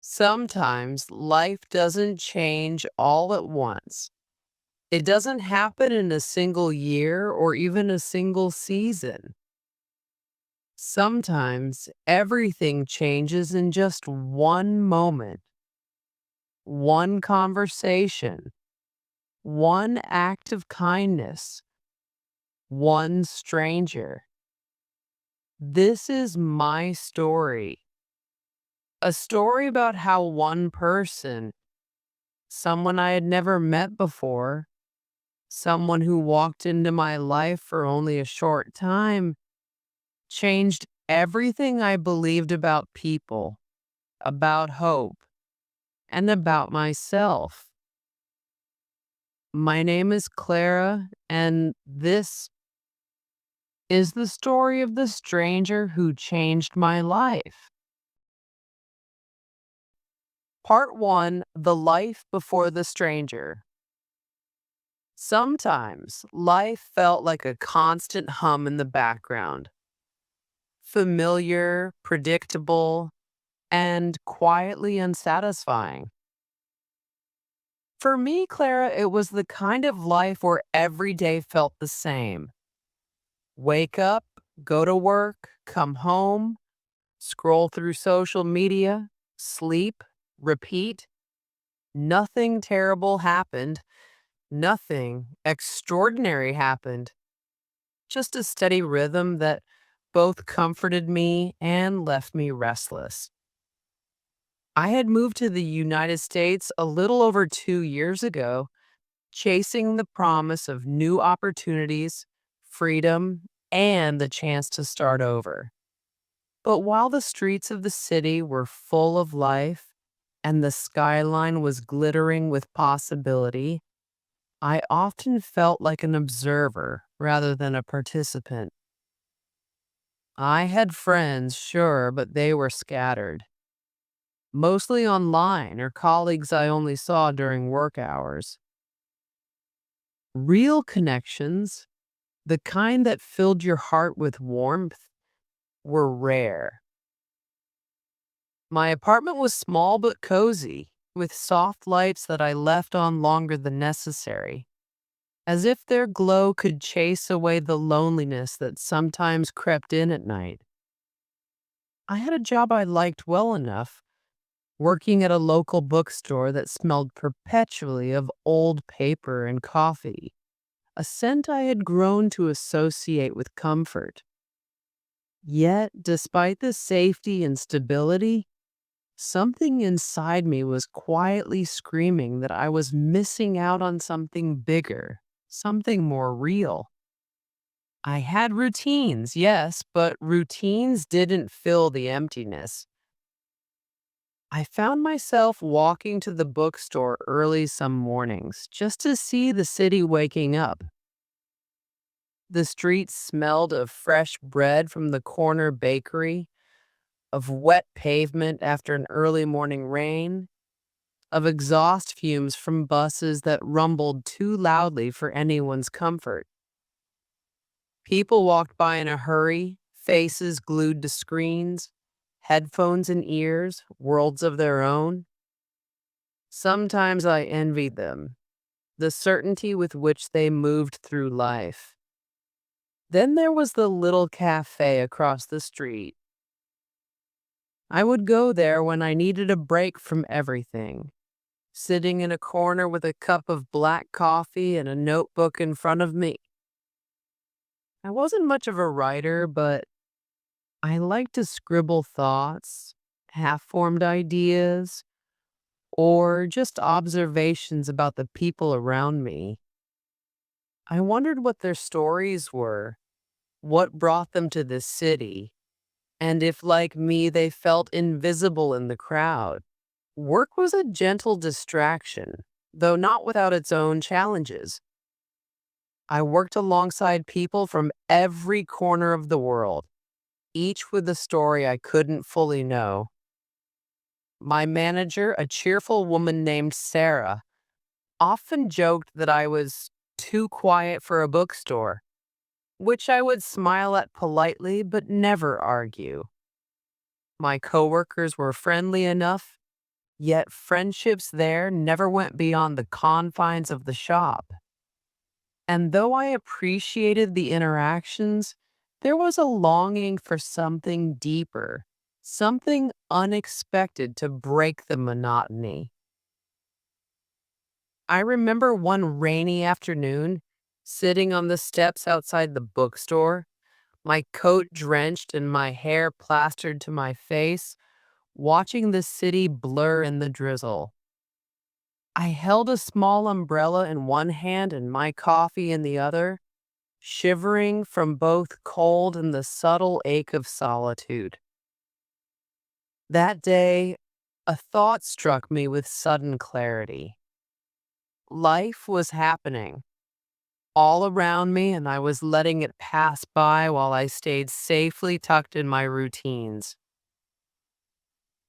Sometimes life doesn't change all at once. It doesn't happen in a single year or even a single season. Sometimes everything changes in just one moment, one conversation, one act of kindness, one stranger. This is my story. A story about how one person, someone I had never met before, someone who walked into my life for only a short time, changed everything I believed about people, about hope, and about myself. My name is Clara, and this is the story of the stranger who changed my life. Part 1: The Life Before the Stranger. Sometimes life felt like a constant hum in the background, familiar, predictable, and quietly unsatisfying. For me, Clara, it was the kind of life where every day felt the same. Wake up, go to work, come home, scroll through social media, sleep, repeat. Nothing terrible happened. Nothing extraordinary happened. Just a steady rhythm that both comforted me and left me restless. I had moved to the United States a little over 2 years ago, chasing the promise of new opportunities, freedom, and the chance to start over. But while the streets of the city were full of life and the skyline was glittering with possibility, I often felt like an observer rather than a participant. I had friends, sure, but they were scattered, mostly online or colleagues I only saw during work hours. Real connections, the kind that filled your heart with warmth, were rare. My apartment was small but cozy, with soft lights that I left on longer than necessary, as if their glow could chase away the loneliness that sometimes crept in at night. I had a job I liked well enough, working at a local bookstore that smelled perpetually of old paper and coffee, a scent I had grown to associate with comfort. Yet, despite the safety and stability, something inside me was quietly screaming that I was missing out on something bigger, something more real. I had routines, yes, but routines didn't fill the emptiness. I found myself walking to the bookstore early some mornings just to see the city waking up. The streets smelled of fresh bread from the corner bakery, of wet pavement after an early morning rain, of exhaust fumes from buses that rumbled too loudly for anyone's comfort. People walked by in a hurry, faces glued to screens, headphones in ears, worlds of their own. Sometimes I envied them, the certainty with which they moved through life. Then there was the little cafe across the street. I would go there when I needed a break from everything, sitting in a corner with a cup of black coffee and a notebook in front of me. I wasn't much of a writer, but I liked to scribble thoughts, half-formed ideas, or just observations about the people around me. I wondered what their stories were, what brought them to this city, and if, like me, they felt invisible in the crowd. Work was a gentle distraction, though not without its own challenges. I worked alongside people from every corner of the world, each with a story I couldn't fully know. My manager, a cheerful woman named Sarah, often joked that I was too quiet for a bookstore, which I would smile at politely but never argue. My coworkers were friendly enough, Yet friendships there never went beyond the confines of the shop. And though I appreciated the interactions, there was a longing for something deeper, something unexpected to break the monotony. I remember one rainy afternoon, sitting on the steps outside the bookstore, my coat drenched and my hair plastered to my face, watching the city blur in the drizzle. I held a small umbrella in one hand and my coffee in the other, shivering from both cold and the subtle ache of solitude. That day, a thought struck me with sudden clarity. Life was happening all around me, and I was letting it pass by while I stayed safely tucked in my routines.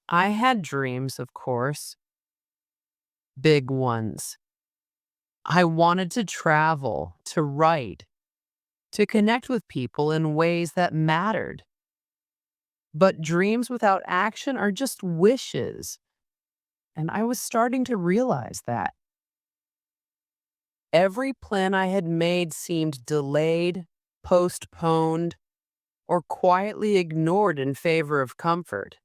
I had dreams, of course, big ones. I wanted to travel, to write, to connect with people in ways that mattered. But dreams without action are just wishes, and I was starting to realize that. Every plan I had made seemed delayed, postponed, or quietly ignored in favor of comfort.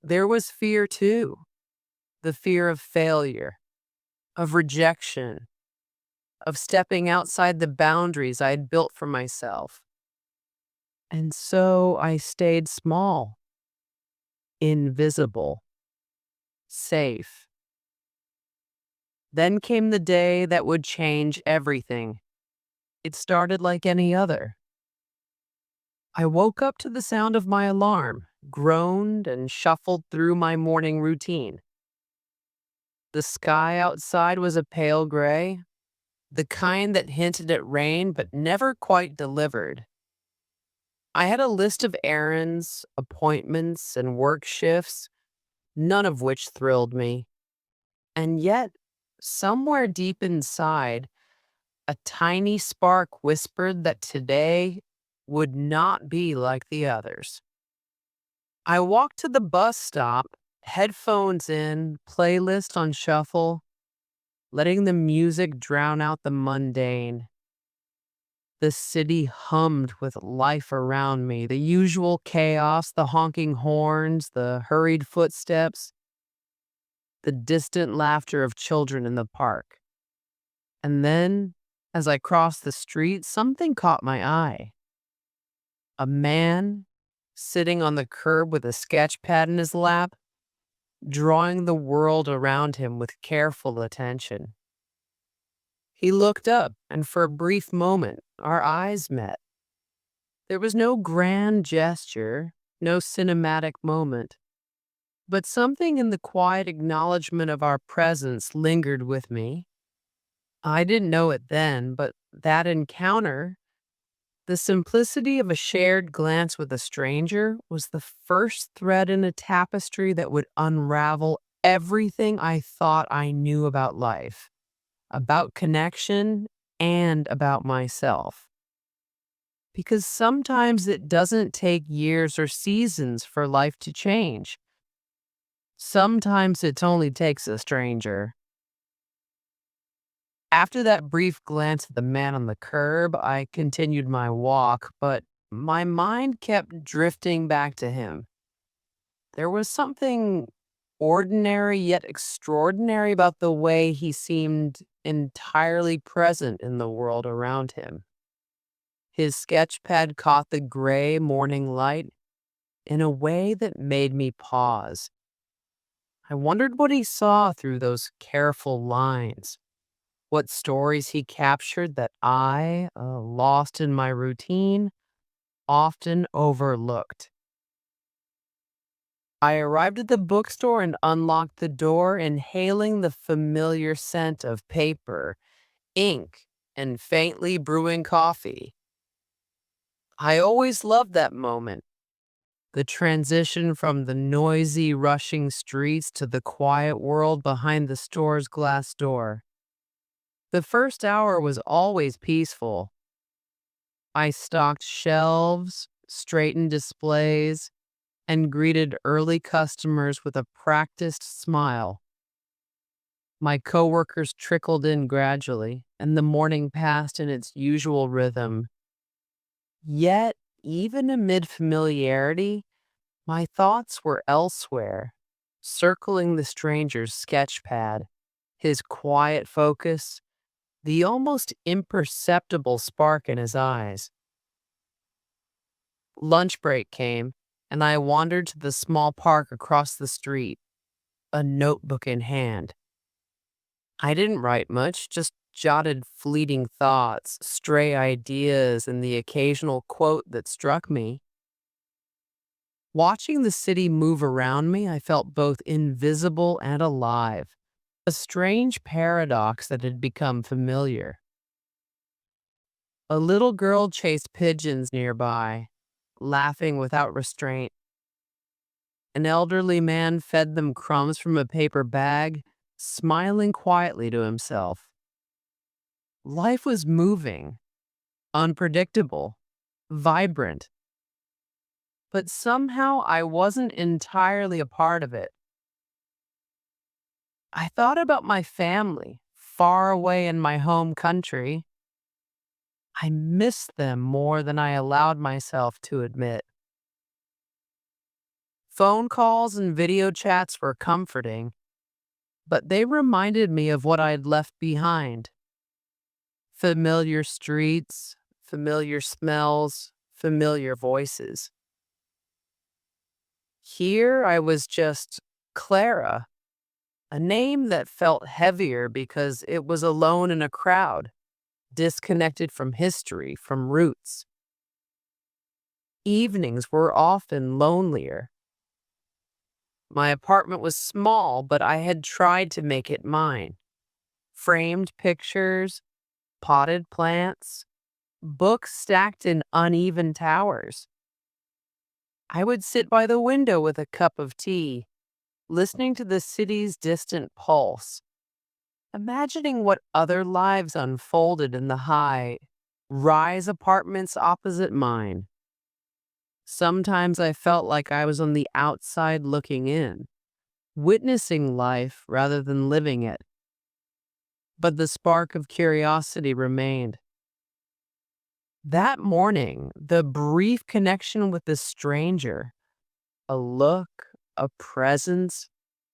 There was fear too, the fear of failure, of rejection, of stepping outside the boundaries I had built for myself. And so I stayed small, invisible, safe. Then came the day that would change everything. It started like any other. I woke up to the sound of my alarm, groaned, and shuffled through my morning routine. The sky outside was a pale gray, the kind that hinted at rain but never quite delivered. I had a list of errands, appointments, and work shifts, none of which thrilled me. And yet, somewhere deep inside, a tiny spark whispered that today would not be like the others. I walked to the bus stop, headphones in, playlist on shuffle, letting the music drown out the mundane. The city hummed with life around me, the usual chaos, the honking horns, the hurried footsteps, the distant laughter of children in the park. And then, as I crossed the street, something caught my eye. A man sitting on the curb with a sketch pad in his lap, drawing the world around him with careful attention. He looked up, and for a brief moment, our eyes met. There was no grand gesture, no cinematic moment, but something in the quiet acknowledgement of our presence lingered with me. I didn't know it then, but that encounter, the simplicity of a shared glance with a stranger, was the first thread in a tapestry that would unravel everything I thought I knew about life, about connection, and about myself. Because sometimes it doesn't take years or seasons for life to change. Sometimes it only takes a stranger. After that brief glance at the man on the curb, I continued my walk, but my mind kept drifting back to him. There was something ordinary yet extraordinary about the way he seemed entirely present in the world around him. His sketchpad caught the gray morning light in a way that made me pause. I wondered what he saw through those careful lines, what stories he captured that I, lost in my routine, often overlooked. I arrived at the bookstore and unlocked the door, inhaling the familiar scent of paper, ink, and faintly brewing coffee. I always loved that moment. The transition from the noisy, rushing streets to the quiet world behind the store's glass door. The first hour was always peaceful. I stocked shelves, straightened displays, and greeted early customers with a practiced smile. My coworkers trickled in gradually, and the morning passed in its usual rhythm. Yet, even amid familiarity, my thoughts were elsewhere, circling the stranger's sketch pad, his quiet focus, the almost imperceptible spark in his eyes. Lunch break came, and I wandered to the small park across the street, a notebook in hand. I didn't write much, just jotted fleeting thoughts, stray ideas, and the occasional quote that struck me. Watching the city move around me, I felt both invisible and alive, a strange paradox that had become familiar. A little girl chased pigeons nearby, laughing without restraint. An elderly man fed them crumbs from a paper bag, smiling quietly to himself. Life was moving, unpredictable, vibrant, but somehow I wasn't entirely a part of it. I thought about my family, far away in my home country. I missed them more than I allowed myself to admit. Phone calls and video chats were comforting, but they reminded me of what I'd left behind. Familiar streets, familiar smells, familiar voices. Here I was just Clara, a name that felt heavier because it was alone in a crowd, disconnected from history, from roots. Evenings were often lonelier. My apartment was small, but I had tried to make it mine. Framed pictures, potted plants, books stacked in uneven towers. I would sit by the window with a cup of tea, listening to the city's distant pulse, imagining what other lives unfolded in the high, rise apartments opposite mine. Sometimes I felt like I was on the outside looking in, witnessing life rather than living it. But the spark of curiosity remained. That morning, the brief connection with the stranger, a look, a presence,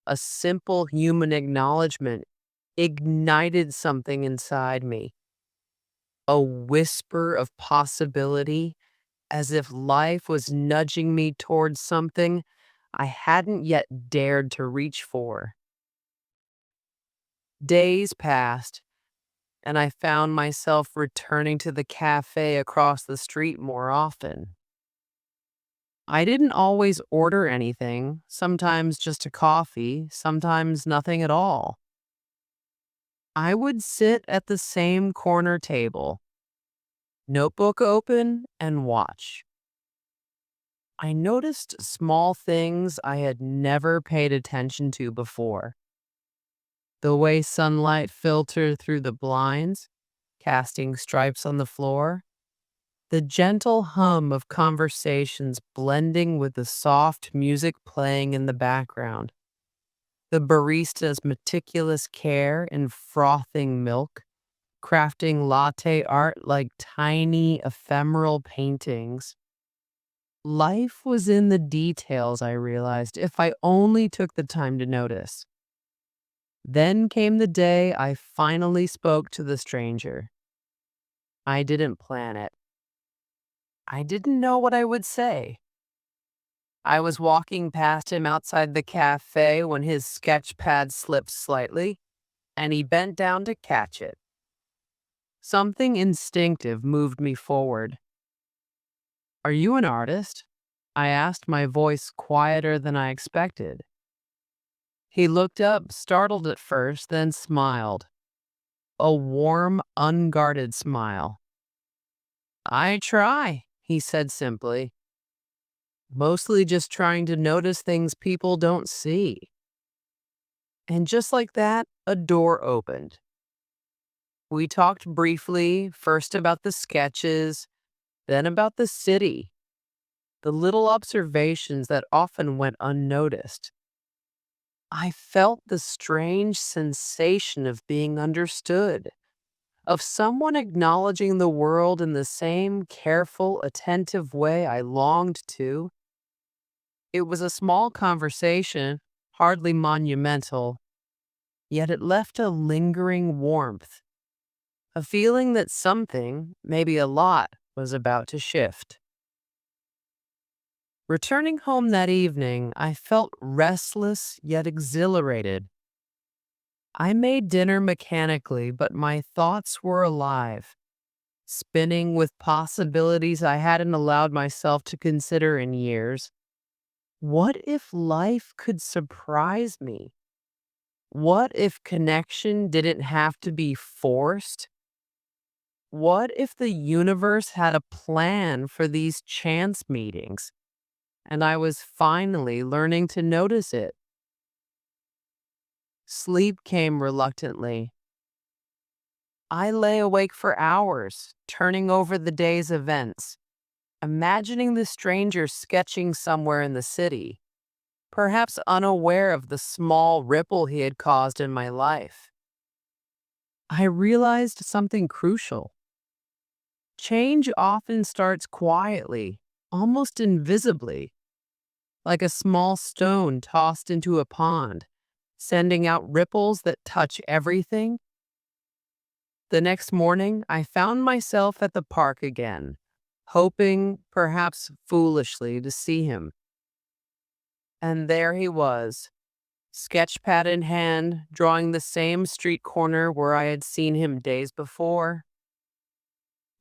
a simple human acknowledgement, ignited something inside me. A whisper of possibility, as if life was nudging me towards something I hadn't yet dared to reach for. Days passed, and I found myself returning to the cafe across the street more often. I didn't always order anything, sometimes just a coffee, sometimes nothing at all. I would sit at the same corner table, notebook open, and watch. I noticed small things I had never paid attention to before. The way sunlight filtered through the blinds, casting stripes on the floor. The gentle hum of conversations blending with the soft music playing in the background. The barista's meticulous care in frothing milk, crafting latte art like tiny ephemeral paintings. Life was in the details, I realized, if I only took the time to notice. Then came the day I finally spoke to the stranger. I didn't plan it. I didn't know what I would say. I was walking past him outside the cafe when his sketch pad slipped slightly, and he bent down to catch it. Something instinctive moved me forward. "Are you an artist?" I asked, my voice quieter than I expected. He looked up, startled at first, then smiled. A warm, unguarded smile. "I try," he said simply. "Mostly just trying to notice things people don't see." And just like that, a door opened. We talked briefly, first about the sketches, then about the city. the little observations that often went unnoticed. I felt the strange sensation of being understood, of someone acknowledging the world in the same careful, attentive way I longed to. It was a small conversation, hardly monumental, yet it left a lingering warmth, a feeling that something, maybe a lot, was about to shift. Returning home that evening, I felt restless yet exhilarated. I made dinner mechanically, but my thoughts were alive, spinning with possibilities I hadn't allowed myself to consider in years. What if life could surprise me? What if connection didn't have to be forced? What if the universe had a plan for these chance meetings and I was finally learning to notice it? Sleep came reluctantly. I lay awake for hours, turning over the day's events, imagining the stranger sketching somewhere in the city, perhaps unaware of the small ripple he had caused in my life. I realized something crucial. Change often starts quietly, almost invisibly, like a small stone tossed into a pond, sending out ripples that touch everything. The next morning, I found myself at the park again, hoping, perhaps foolishly, to see him. And there he was, sketchpad in hand, drawing the same street corner where I had seen him days before.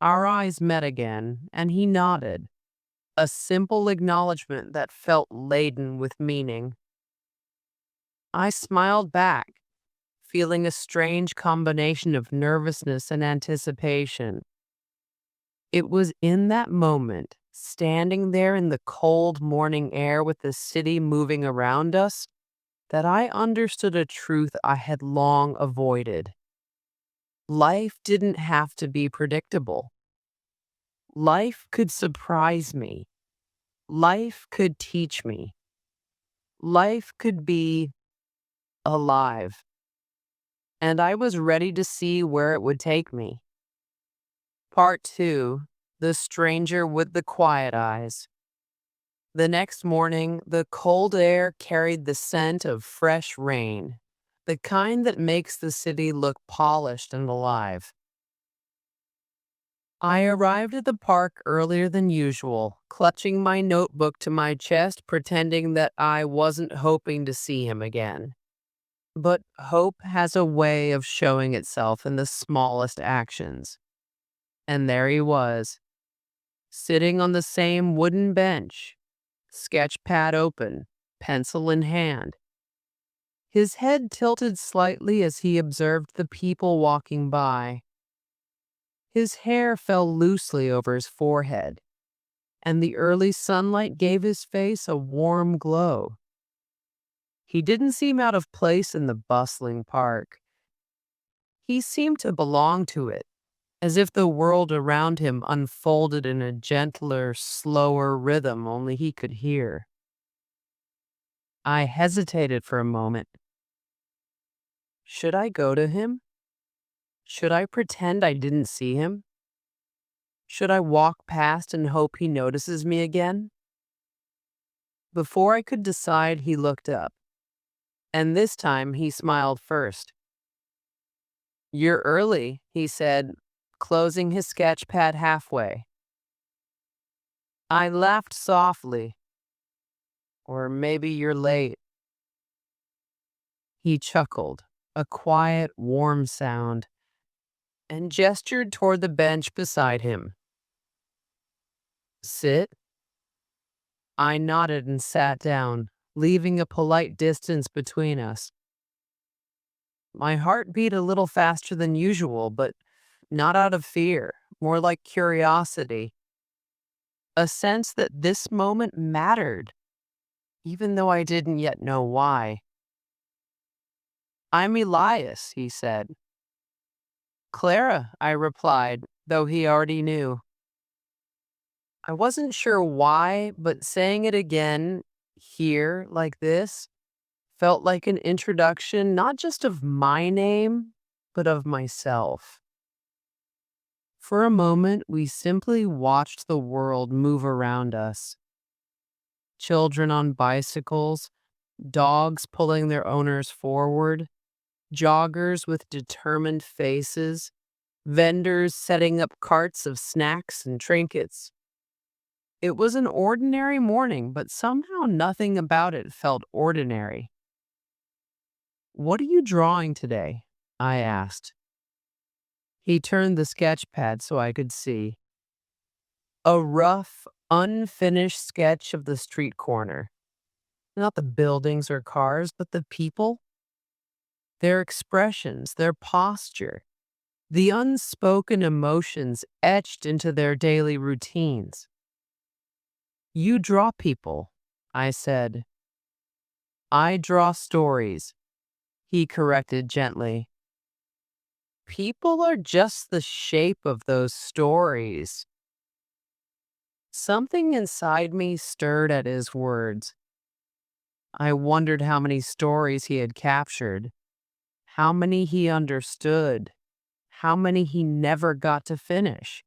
Our eyes met again, and he nodded, a simple acknowledgement that felt laden with meaning. I smiled back, feeling a strange combination of nervousness and anticipation. It was in that moment, standing there in the cold morning air with the city moving around us, that I understood a truth I had long avoided. Life didn't have to be predictable. Life could surprise me. Life could teach me. Life could be alive. And I was ready to see where it would take me. Part 2. The Stranger with the Quiet Eyes. The next morning, the cold air carried the scent of fresh rain, the kind that makes the city look polished and alive. I arrived at the park earlier than usual, clutching my notebook to my chest, pretending that I wasn't hoping to see him again. But hope has a way of showing itself in the smallest actions. And there he was, sitting on the same wooden bench, sketch pad open, pencil in hand. His head tilted slightly as he observed the people walking by. His hair fell loosely over his forehead, and the early sunlight gave his face a warm glow. He didn't seem out of place in the bustling park. He seemed to belong to it, as if the world around him unfolded in a gentler, slower rhythm only he could hear. I hesitated for a moment. Should I go to him? Should I pretend I didn't see him? Should I walk past and hope he notices me again? Before I could decide, he looked up, and this time he smiled first. "You're early," he said, closing his sketch pad halfway. I laughed softly. "Or maybe you're late." He chuckled, a quiet, warm sound, and gestured toward the bench beside him. "Sit." I nodded and sat down, leaving a polite distance between us. My heart beat a little faster than usual, but not out of fear, more like curiosity. A sense that this moment mattered, even though I didn't yet know why. "I'm Elias," he said. "Clara," I replied, though he already knew. I wasn't sure why, but saying it again here like this felt like an introduction, not just of my name, but of myself. For a moment, we simply watched the world move around us. Children on bicycles, dogs pulling their owners forward, joggers with determined faces, vendors setting up carts of snacks and trinkets. It was an ordinary morning, but somehow nothing about it felt ordinary. "What are you drawing today?" I asked. He turned the sketch pad so I could see. A rough, unfinished sketch of the street corner. Not the buildings or cars, but the people, their expressions, their posture, the unspoken emotions etched into their daily routines. "You draw people," I said. "I draw stories," he corrected gently. "People are just the shape of those stories." Something inside me stirred at his words. I wondered how many stories he had captured, how many he understood, how many he never got to finish.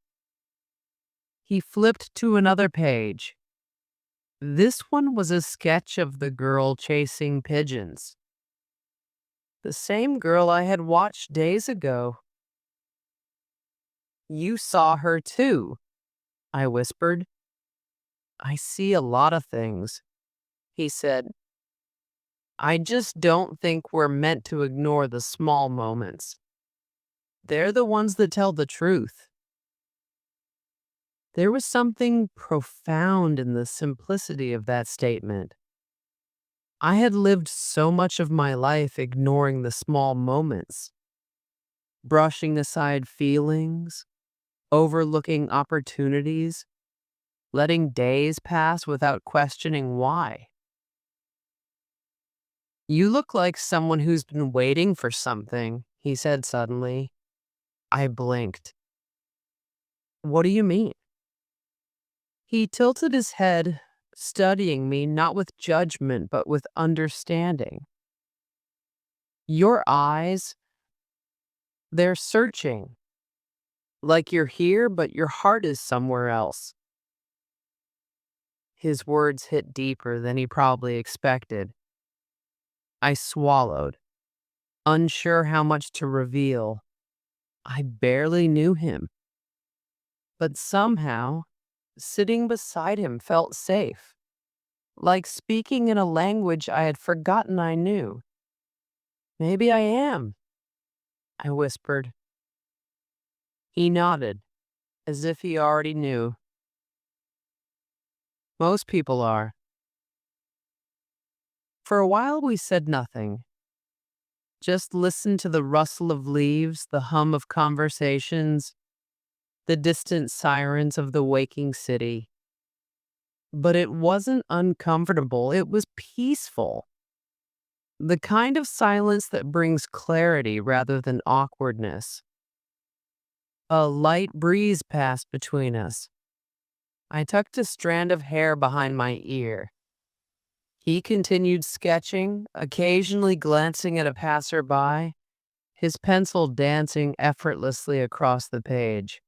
He flipped to another page. This one was a sketch of the girl chasing pigeons. The same girl I had watched days ago. "You saw her too," I whispered. "I see a lot of things," he said. "I just don't think we're meant to ignore the small moments. They're the ones that tell the truth." There was something profound in the simplicity of that statement. I had lived so much of my life ignoring the small moments, brushing aside feelings, overlooking opportunities, letting days pass without questioning why. "You look like someone who's been waiting for something," he said suddenly. I blinked. "What do you mean?" He tilted his head, studying me not with judgment but with understanding. "Your eyes, they're searching. Like you're here, but your heart is somewhere else." His words hit deeper than he probably expected. I swallowed, unsure how much to reveal. I barely knew him, but somehow, sitting beside him felt safe, like speaking in a language I had forgotten I knew. "Maybe I am," I whispered. He nodded, as if he already knew. "Most people are." For a while we said nothing, just listened to the rustle of leaves, the hum of conversations, the distant sirens of the waking city. But it wasn't uncomfortable, it was peaceful. The kind of silence that brings clarity rather than awkwardness. A light breeze passed between us. I tucked a strand of hair behind my ear. He continued sketching, occasionally glancing at a passerby, his pencil dancing effortlessly across the page.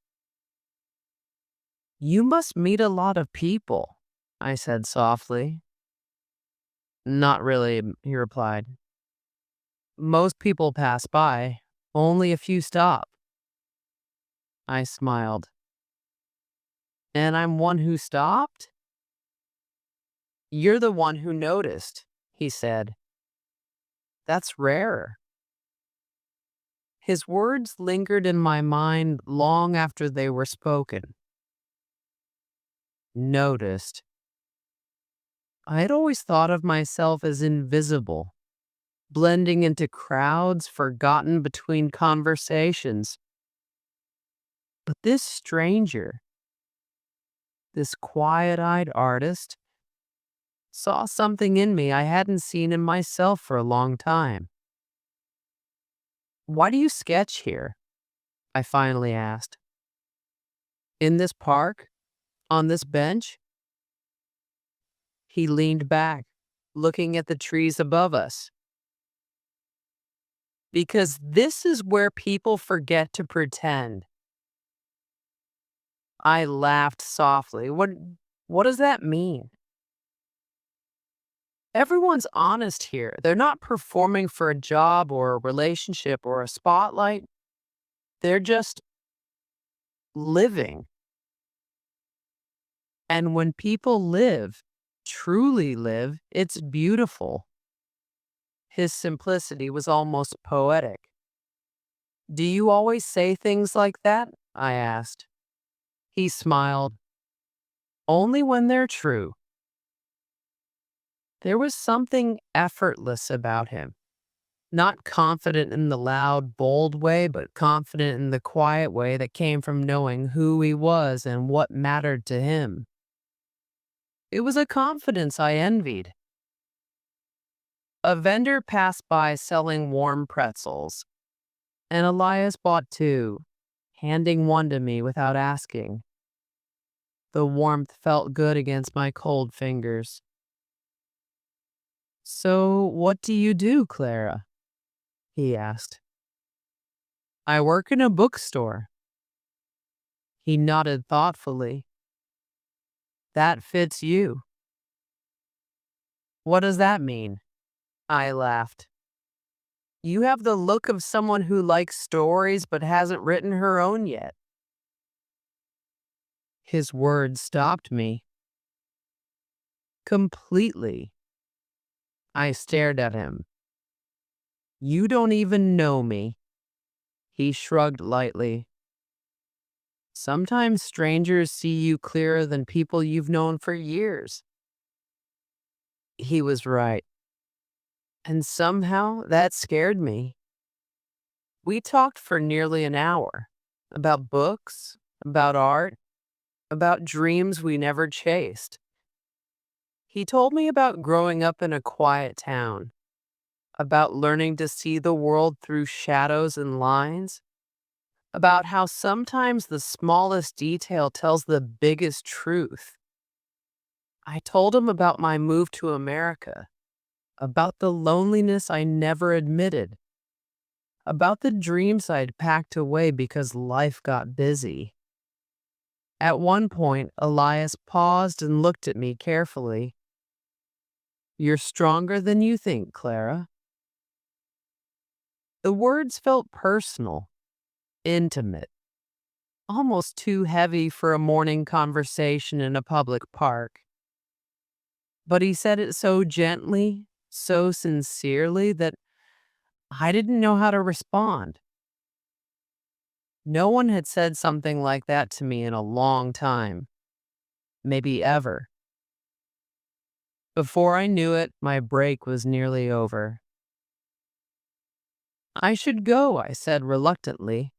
"You must meet a lot of people," I said softly. "Not really," he replied. "Most people pass by, only a few stop." I smiled. "And I'm one who stopped?" "You're the one who noticed," he said. "That's rare." His words lingered in my mind long after they were spoken. Noticed. I had always thought of myself as invisible, blending into crowds, forgotten between conversations. But this stranger, this quiet-eyed artist, saw something in me I hadn't seen in myself for a long time. "Why do you sketch here?" I finally asked. "In this park?" On this bench, he leaned back, looking at the trees above us. Because this is where people forget to pretend. I laughed softly. What does that mean? Everyone's honest here. They're not performing for a job or a relationship or a spotlight. They're just living. And when people live, truly live, it's beautiful. His simplicity was almost poetic. Do you always say things like that? I asked. He smiled. Only when they're true. There was something effortless about him. Not confident in the loud, bold way, but confident in the quiet way that came from knowing who he was and what mattered to him. It was a confidence I envied. A vendor passed by selling warm pretzels, and Elias bought two, handing one to me without asking. The warmth felt good against my cold fingers. So, what do you do, Clara? He asked. I work in a bookstore. He nodded thoughtfully. That fits you. What does that mean? I laughed. You have the look of someone who likes stories but hasn't written her own yet. His words stopped me. Completely. I stared at him. You don't even know me. He shrugged lightly. Sometimes strangers see you clearer than people you've known for years. He was right. And somehow that scared me. We talked for nearly an hour about books, about art, about dreams we never chased. He told me about growing up in a quiet town, about learning to see the world through shadows and lines, about how sometimes the smallest detail tells the biggest truth. I told him about my move to America, about the loneliness I never admitted, about the dreams I'd packed away because life got busy. At one point, Elias paused and looked at me carefully. You're stronger than you think, Clara. The words felt personal, intimate, almost too heavy for a morning conversation in a public park. But he said it so gently, so sincerely that I didn't know how to respond. No one had said something like that to me in a long time, maybe ever. Before I knew it, my break was nearly over. I should go, I said reluctantly.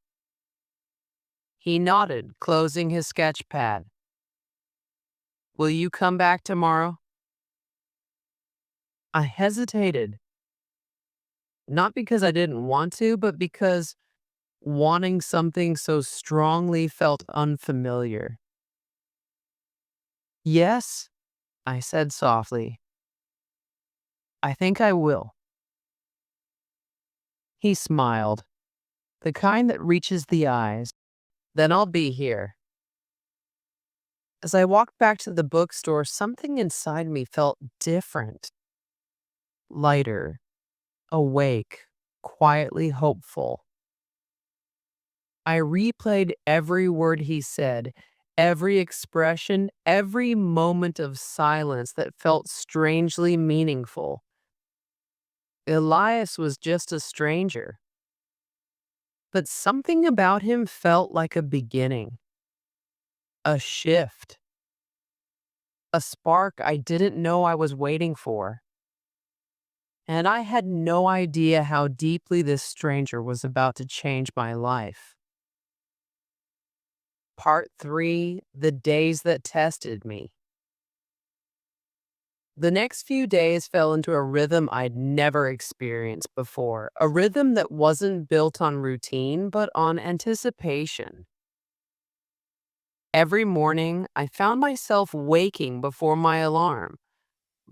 He nodded, closing his sketch pad. Will you come back tomorrow? I hesitated, not because I didn't want to, but because wanting something so strongly felt unfamiliar. Yes, I said softly. I think I will. He smiled, the kind that reaches the eyes. Then I'll be here. As I walked back to the bookstore, something inside me felt different, lighter, awake, quietly hopeful. I replayed every word he said, every expression, every moment of silence that felt strangely meaningful. Elias was just a stranger, but something about him felt like a beginning, a shift, a spark I didn't know I was waiting for. And I had no idea how deeply this stranger was about to change my life. Part 3: The Days That Tested Me. The next few days fell into a rhythm I'd never experienced before, a rhythm that wasn't built on routine, but on anticipation. Every morning, I found myself waking before my alarm,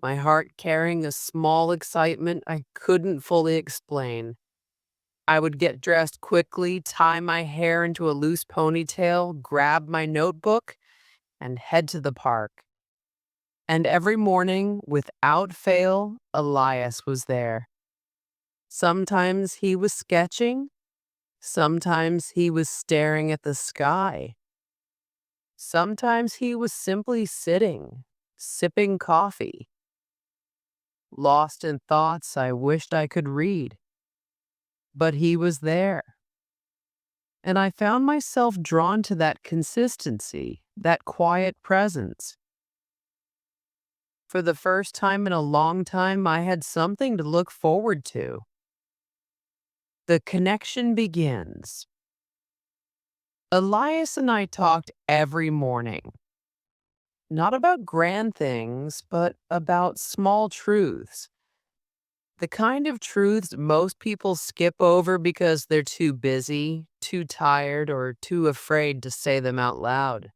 my heart carrying a small excitement I couldn't fully explain. I would get dressed quickly, tie my hair into a loose ponytail, grab my notebook, and head to the park. And every morning, without fail, Elias was there. Sometimes he was sketching, sometimes he was staring at the sky, sometimes he was simply sitting, sipping coffee, lost in thoughts I wished I could read. But he was there. And I found myself drawn to that consistency, that quiet presence. For the first time in a long time, I had something to look forward to. The connection begins. Elias and I talked every morning, not about grand things, but about small truths. The kind of truths most people skip over because they're too busy, too tired, or too afraid to say them out loud.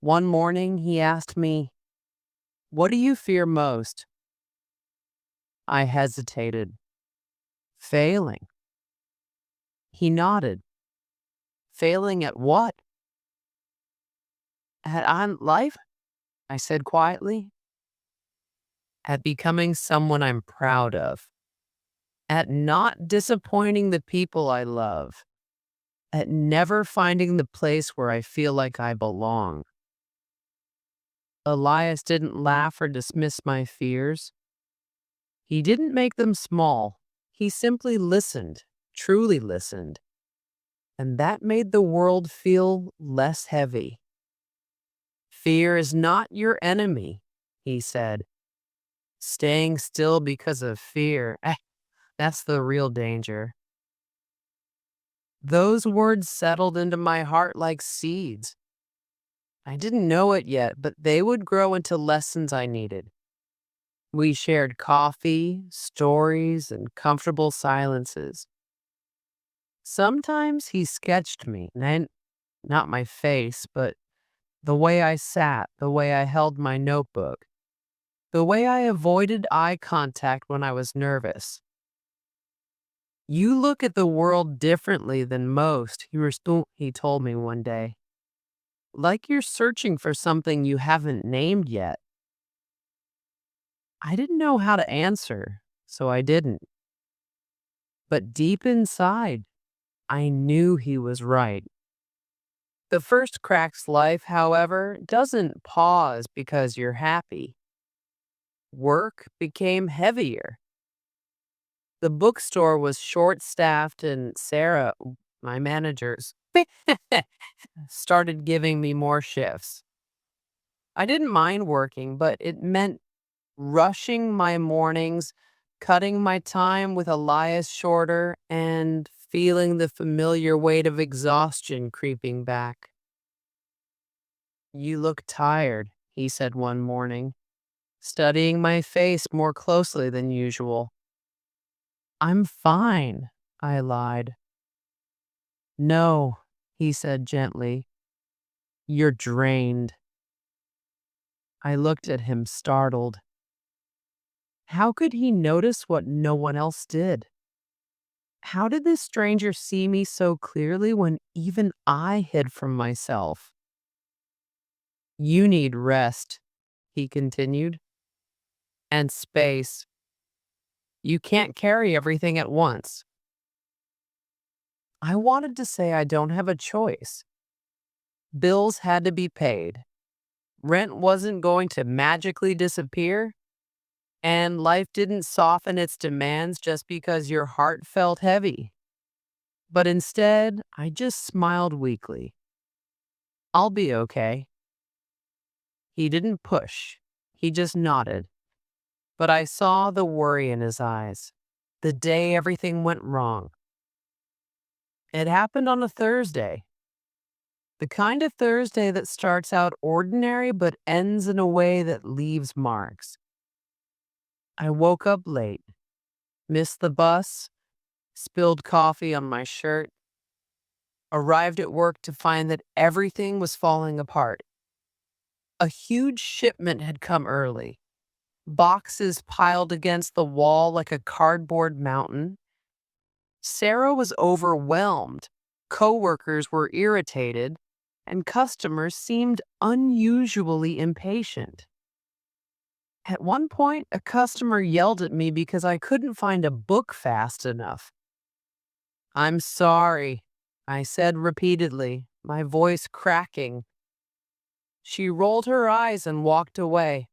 One morning, he asked me, "What do you fear most?" I hesitated. Failing. He nodded. Failing at what? At on life? I said quietly. At becoming someone I'm proud of. At not disappointing the people I love. At never finding the place where I feel like I belong. Elias didn't laugh or dismiss my fears. He didn't make them small. He simply listened, truly listened. And that made the world feel less heavy. Fear is not your enemy, he said. Staying still because of fear, that's the real danger. Those words settled into my heart like seeds. I didn't know it yet, but they would grow into lessons I needed. We shared coffee, stories, and comfortable silences. Sometimes he sketched me, and not my face, but the way I sat, the way I held my notebook, the way I avoided eye contact when I was nervous. You look at the world differently than most, he told me one day. Like you're searching for something you haven't named yet. I didn't know how to answer, so I didn't. But deep inside, I knew he was right. The first crack's life, however, doesn't pause because you're happy. Work became heavier. The bookstore was short-staffed, and Sarah, my managers, started giving me more shifts. I didn't mind working, but it meant rushing my mornings, cutting my time with Elias shorter, and feeling the familiar weight of exhaustion creeping back. "You look tired," he said one morning, studying my face more closely than usual. "I'm fine," I lied. "No," he said gently, "you're drained." I looked at him, startled. How could he notice what no one else did? How did this stranger see me so clearly when even I hid from myself? "You need rest," he continued, "and space. You can't carry everything at once." I wanted to say I don't have a choice. Bills had to be paid. Rent wasn't going to magically disappear. And life didn't soften its demands just because your heart felt heavy. But instead, I just smiled weakly. "I'll be okay." He didn't push. He just nodded. But I saw the worry in his eyes. The day everything went wrong. It happened on a Thursday. The kind of Thursday that starts out ordinary but ends in a way that leaves marks. I woke up late, missed the bus, spilled coffee on my shirt, arrived at work to find that everything was falling apart. A huge shipment had come early, boxes piled against the wall like a cardboard mountain. Sarah was overwhelmed. Coworkers were irritated, and customers seemed unusually impatient. At one point, a customer yelled at me because I couldn't find a book fast enough. "I'm sorry," I said repeatedly, my voice cracking. She rolled her eyes and walked away.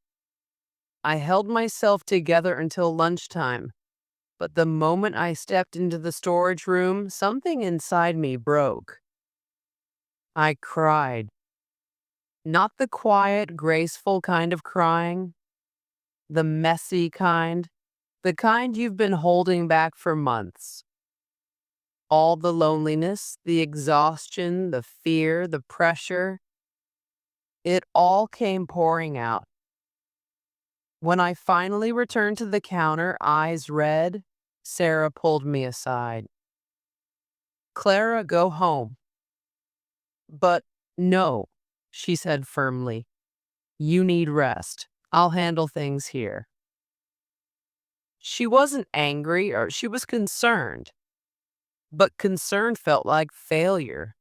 I held myself together until lunchtime, but the moment I stepped into the storage room, something inside me broke. I cried. Not the quiet, graceful kind of crying, the messy kind, the kind you've been holding back for months. All the loneliness, the exhaustion, the fear, the pressure, it all came pouring out. When I finally returned to the counter, eyes red, Sarah pulled me aside. "Clara, go home." "But no," she said firmly. "You need rest. I'll handle things here." She wasn't angry, or she was concerned, but concern felt like failure.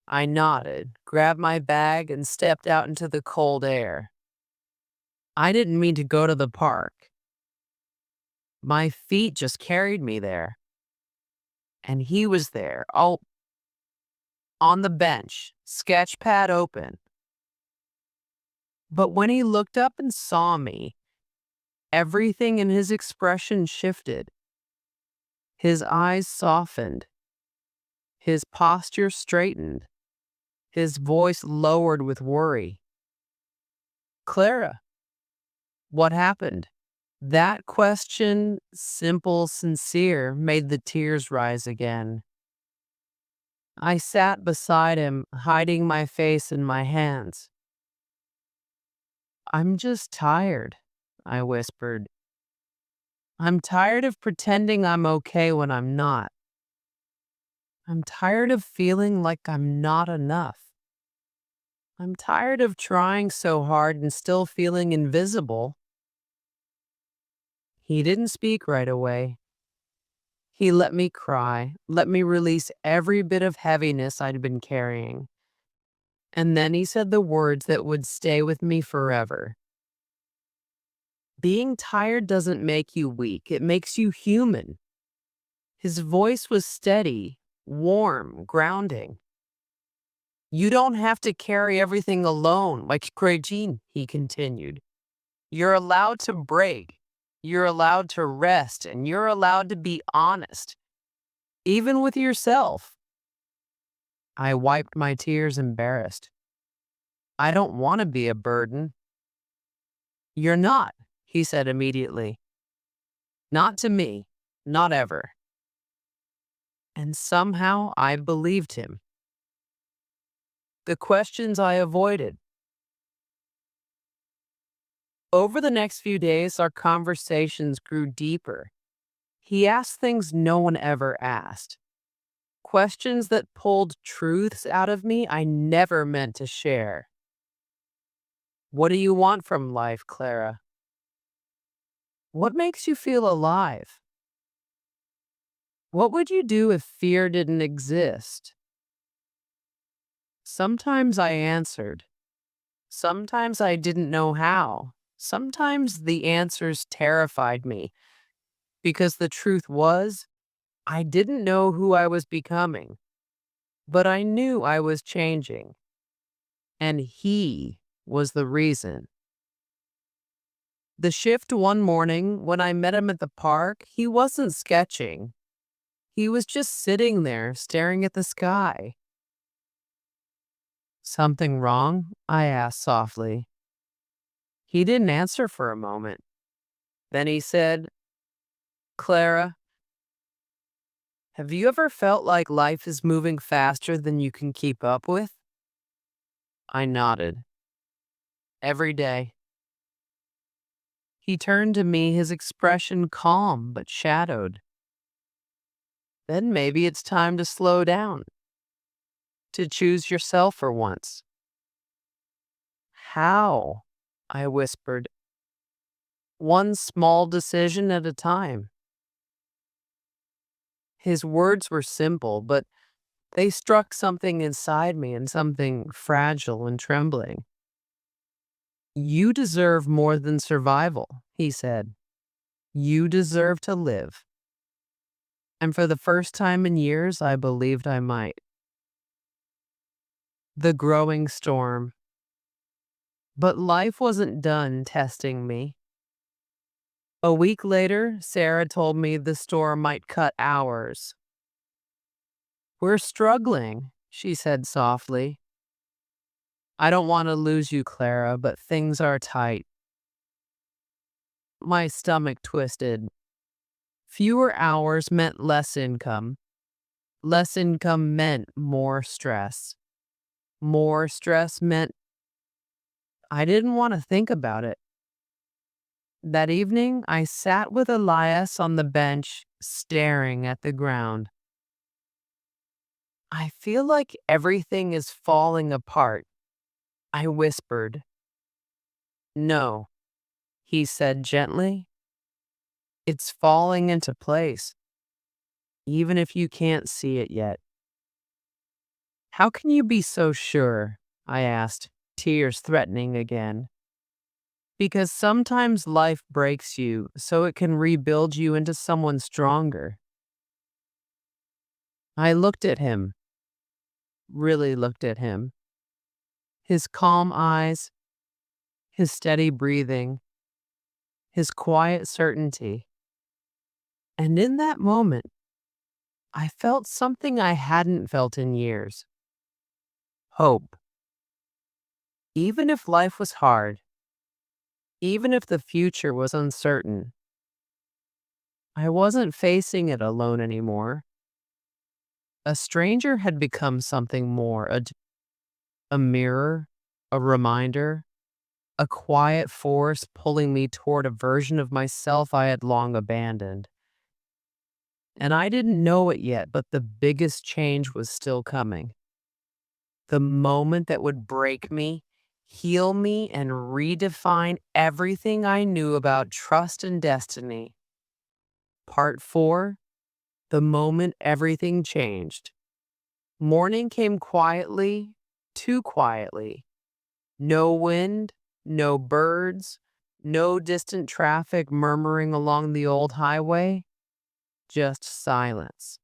I nodded, grabbed my bag, and stepped out into the cold air. I didn't mean to go to the park. My feet just carried me there. And he was there, all on the bench, sketch pad open. But when he looked up and saw me, everything in his expression shifted. His eyes softened, his posture straightened, his voice lowered with worry. "Clara, what happened?" That question, simple, sincere, made the tears rise again. I sat beside him, hiding my face in my hands. "I'm just tired," I whispered. "I'm tired of pretending I'm okay when I'm not. I'm tired of feeling like I'm not enough. I'm tired of trying so hard and still feeling invisible." He didn't speak right away. He let me cry, let me release every bit of heaviness I'd been carrying. And then he said the words that would stay with me forever. "Being tired doesn't make you weak, it makes you human." His voice was steady, warm, grounding. "You don't have to carry everything alone, like Crejin," he continued. "You're allowed to break. You're allowed to rest, and you're allowed to be honest, even with yourself." I wiped my tears, embarrassed. "I don't want to be a burden." "You're not," he said immediately. "Not to me. Not ever." And somehow I believed him. The questions I avoided. Over the next few days, our conversations grew deeper. He asked things no one ever asked. Questions that pulled truths out of me I never meant to share. "What do you want from life, Clara? What makes you feel alive? What would you do if fear didn't exist?" Sometimes I answered. Sometimes I didn't know how. Sometimes the answers terrified me because the truth was, I didn't know who I was becoming, but I knew I was changing, and he was the reason. The shift one morning, when I met him at the park, he wasn't sketching. He was just sitting there, staring at the sky. "Something wrong?" I asked softly. He didn't answer for a moment. Then he said, "Clara, have you ever felt like life is moving faster than you can keep up with?" I nodded. "Every day." He turned to me, his expression calm but shadowed. then maybe it's time to slow down, to choose yourself for once. How? I whispered. One small decision at a time. His words were simple, but they struck something inside me and something fragile and trembling. You deserve more than survival, he said. You deserve to live. And for the first time in years, I believed I might. The growing storm. But life wasn't done testing me. A week later, Sarah told me the storm might cut hours. We're struggling, she said softly. I don't want to lose you, Clara, but things are tight. My stomach twisted. Fewer hours meant less income. Less income meant more stress. More stress meant I didn't want to think about it. That evening, I sat with Elias on the bench, staring at the ground. I feel like everything is falling apart, I whispered. No, he said gently. It's falling into place, even if you can't see it yet. How can you be so sure? I asked, tears threatening again. Because sometimes life breaks you so it can rebuild you into someone stronger. I looked at him, really looked at him. His calm eyes, his steady breathing, his quiet certainty. And in that moment, I felt something I hadn't felt in years. Hope. Even if life was hard, even if the future was uncertain, I wasn't facing it alone anymore. A stranger had become something more, a mirror, a reminder, a quiet force pulling me toward a version of myself I had long abandoned. And I didn't know it yet, but the biggest change was still coming. The moment that would break me, heal me, and redefine everything I knew about trust and destiny. Part 4. The moment everything changed. Morning came quietly, too quietly. No wind, no birds, no distant traffic murmuring along the old highway, just silence.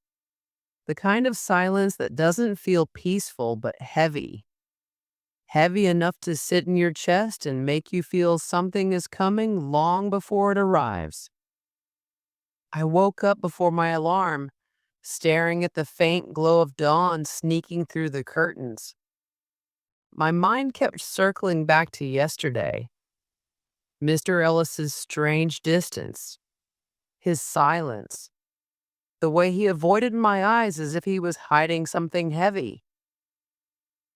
The kind of silence that doesn't feel peaceful but heavy. Heavy enough to sit in your chest and make you feel something is coming long before it arrives. I woke up before my alarm, staring at the faint glow of dawn sneaking through the curtains. My mind kept circling back to yesterday. Mr. Ellis's strange distance, his silence, the way he avoided my eyes as if he was hiding something heavy,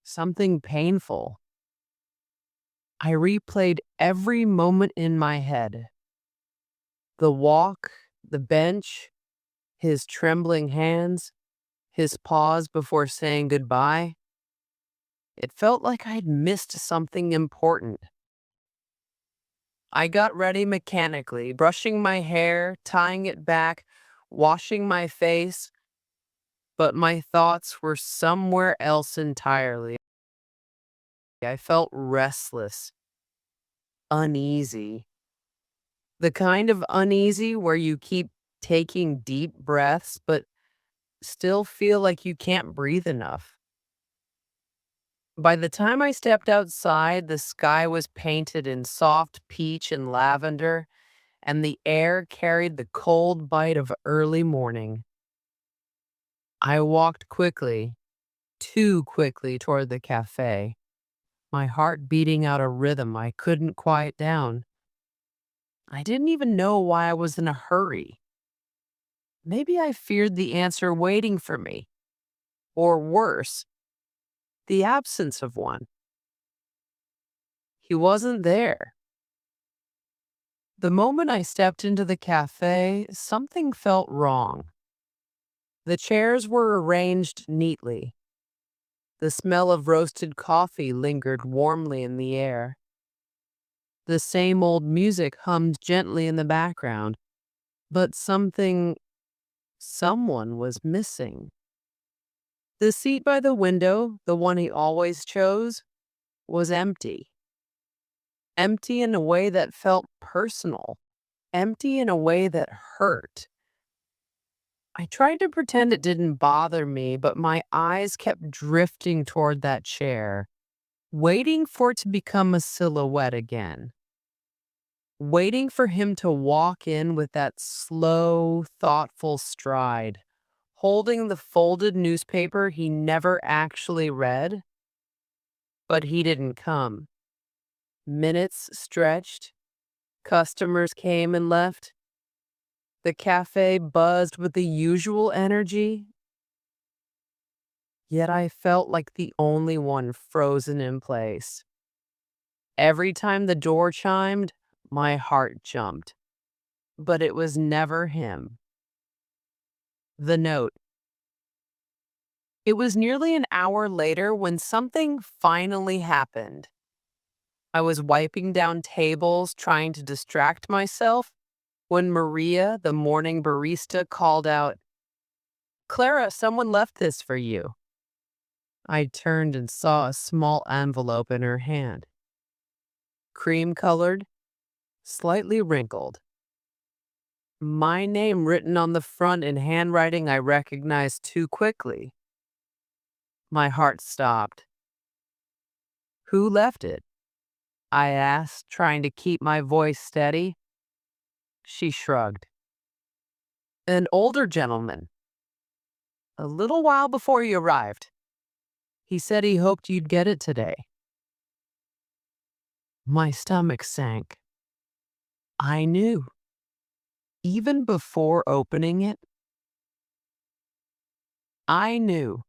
something painful. I replayed every moment in my head. The walk, the bench, his trembling hands, his pause before saying goodbye. It felt like I'd missed something important. I got ready mechanically, brushing my hair, tying it back, washing my face, but my thoughts were somewhere else entirely. I felt restless, uneasy. The kind of uneasy where you keep taking deep breaths, but still feel like you can't breathe enough. By the time I stepped outside, the sky was painted in soft peach and lavender, and the air carried the cold bite of early morning. I walked quickly, too quickly toward the cafe, my heart beating out a rhythm I couldn't quiet down. I didn't even know why I was in a hurry. Maybe I feared the answer waiting for me, or worse, the absence of one. He wasn't there. The moment I stepped into the cafe, something felt wrong. The chairs were arranged neatly. The smell of roasted coffee lingered warmly in the air. The same old music hummed gently in the background, but someone was missing. The seat by the window, the one he always chose, was empty. Empty in a way that felt personal. Empty in a way that hurt. I tried to pretend it didn't bother me, but my eyes kept drifting toward that chair, waiting for it to become a silhouette again. Waiting for him to walk in with that slow, thoughtful stride, holding the folded newspaper he never actually read. But he didn't come. Minutes stretched. Customers came and left. The cafe buzzed with the usual energy, yet I felt like the only one frozen in place. Every time the door chimed, my heart jumped. But it was never him. The note. It was nearly an hour later when something finally happened. I was wiping down tables, trying to distract myself, when Maria, the morning barista, called out, "Clara, someone left this for you." I turned and saw a small envelope in her hand. Cream-colored, slightly wrinkled. My name written on the front in handwriting I recognized too quickly. My heart stopped. "Who left it?" I asked, trying to keep my voice steady. She shrugged. "An older gentleman. A little while before you arrived. He said he hoped you'd get it today." My stomach sank. I knew. Even before opening it, I knew.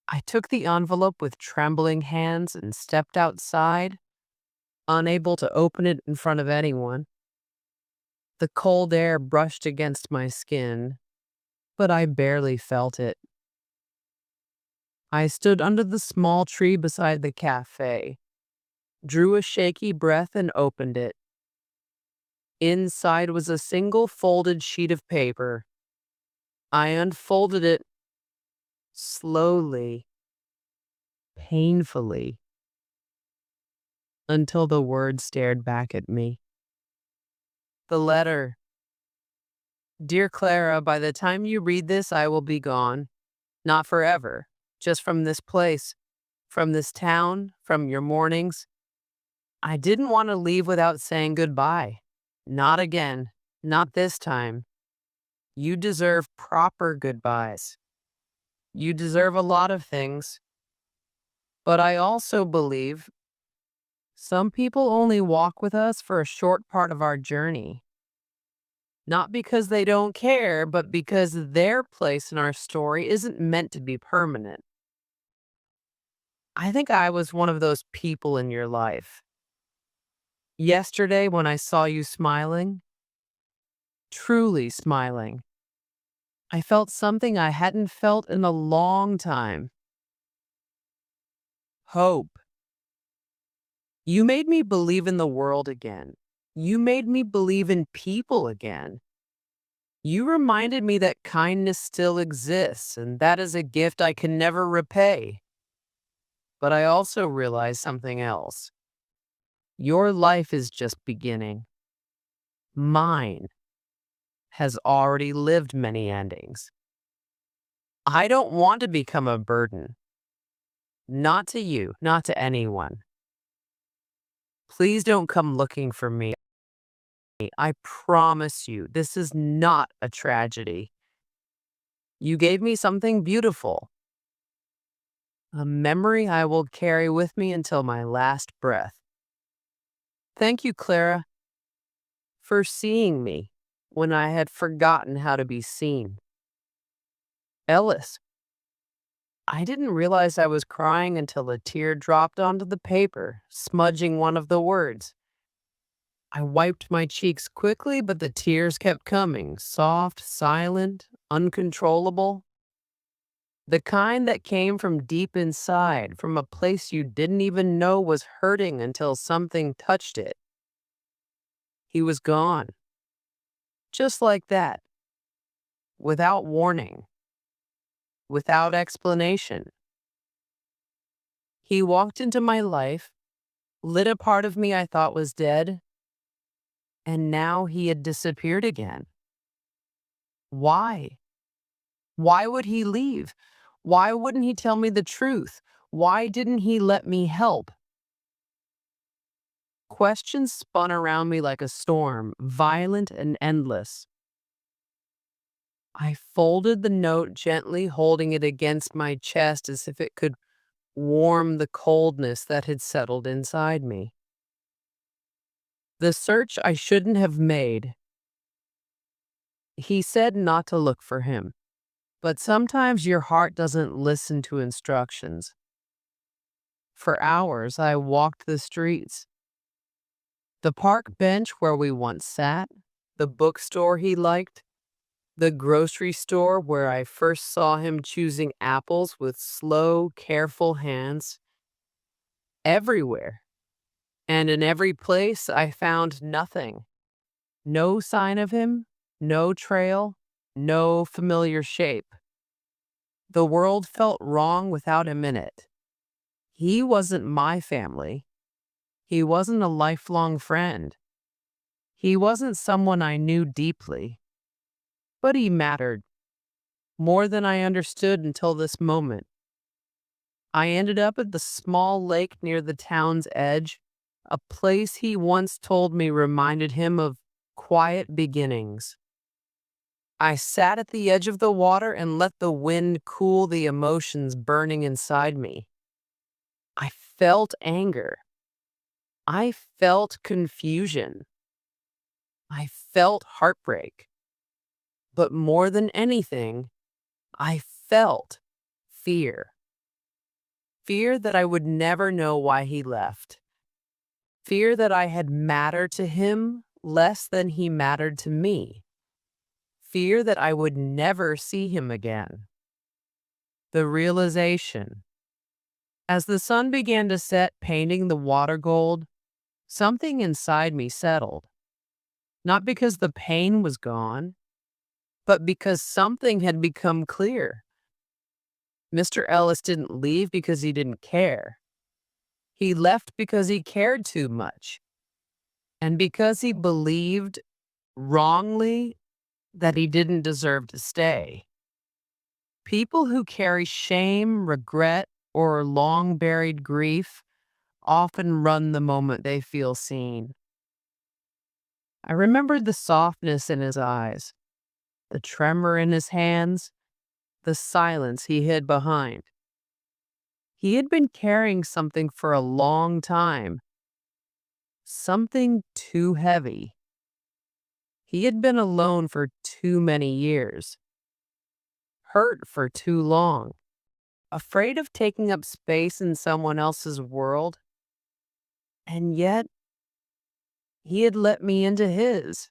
I took the envelope with trembling hands and stepped outside, unable to open it in front of anyone. The cold air brushed against my skin, but I barely felt it. I stood under the small tree beside the cafe, drew a shaky breath and opened it. Inside was a single folded sheet of paper. I unfolded it slowly, painfully, until the words stared back at me. The letter. "Dear Clara, by the time you read this, I will be gone. Not forever, just from this place, from this town, from your mornings. I didn't want to leave without saying goodbye. Not again. Not this time. You deserve proper goodbyes. You deserve a lot of things. But I also believe some people only walk with us for a short part of our journey. Not because they don't care, but because their place in our story isn't meant to be permanent. I think I was one of those people in your life. Yesterday, when I saw you smiling, truly smiling, I felt something I hadn't felt in a long time. Hope. You made me believe in the world again. You made me believe in people again. You reminded me that kindness still exists, and that is a gift I can never repay. But I also realized something else. Your life is just beginning. Mine has already lived many endings. I don't want to become a burden. Not to you, not to anyone. Please don't come looking for me. I promise you, this is not a tragedy. You gave me something beautiful, a memory I will carry with me until my last breath. Thank you, Clara, for seeing me when I had forgotten how to be seen. Ellis. I didn't realize I was crying until a tear dropped onto the paper, smudging one of the words. I wiped my cheeks quickly, but the tears kept coming, soft, silent, uncontrollable, the kind that came from deep inside, from a place you didn't even know was hurting until something touched it. He was gone, just like that, without warning, without explanation. He walked into my life, lit a part of me I thought was dead, and now he had disappeared again. Why? Why would he leave? Why wouldn't he tell me the truth? Why didn't he let me help? Questions spun around me like a storm, violent and endless. I folded the note gently, holding it against my chest as if it could warm the coldness that had settled inside me. The search I shouldn't have made. He said not to look for him, but sometimes your heart doesn't listen to instructions. For hours, I walked the streets. The park bench where we once sat, the bookstore he liked, the grocery store where I first saw him choosing apples with slow, careful hands. Everywhere. And in every place, I found nothing. No sign of him, no trail, no familiar shape. The world felt wrong without him in it. He wasn't my family. He wasn't a lifelong friend. He wasn't someone I knew deeply. But he mattered, more than I understood until this moment. I ended up at the small lake near the town's edge, a place he once told me reminded him of quiet beginnings. I sat at the edge of the water and let the wind cool the emotions burning inside me. I felt anger. I felt confusion. I felt heartbreak. But more than anything, I felt fear. Fear that I would never know why he left. Fear that I had mattered to him less than he mattered to me. Fear that I would never see him again. The realization. As the sun began to set, painting the water gold, something inside me settled. Not because the pain was gone, but because something had become clear. Mr. Ellis didn't leave because he didn't care. He left because he cared too much. And because he believed, wrongly, that he didn't deserve to stay. People who carry shame, regret, or long buried grief often run the moment they feel seen. I remembered the softness in his eyes, the tremor in his hands, the silence he hid behind. He had been carrying something for a long time, something too heavy. He had been alone for too many years, hurt for too long, afraid of taking up space in someone else's world. And yet, he had let me into his,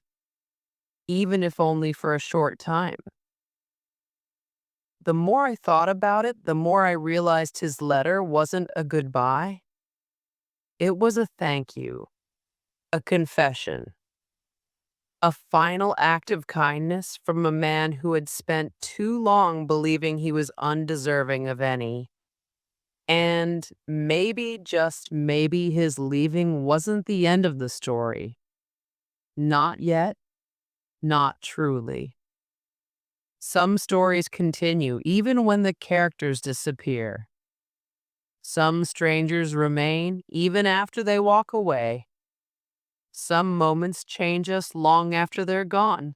even if only for a short time. The more I thought about it, the more I realized his letter wasn't a goodbye. It was a thank you, a confession, a final act of kindness from a man who had spent too long believing he was undeserving of any. And maybe, just maybe, his leaving wasn't the end of the story. Not yet, not truly. Some stories continue even when the characters disappear. Some strangers remain even after they walk away. Some moments change us long after they're gone.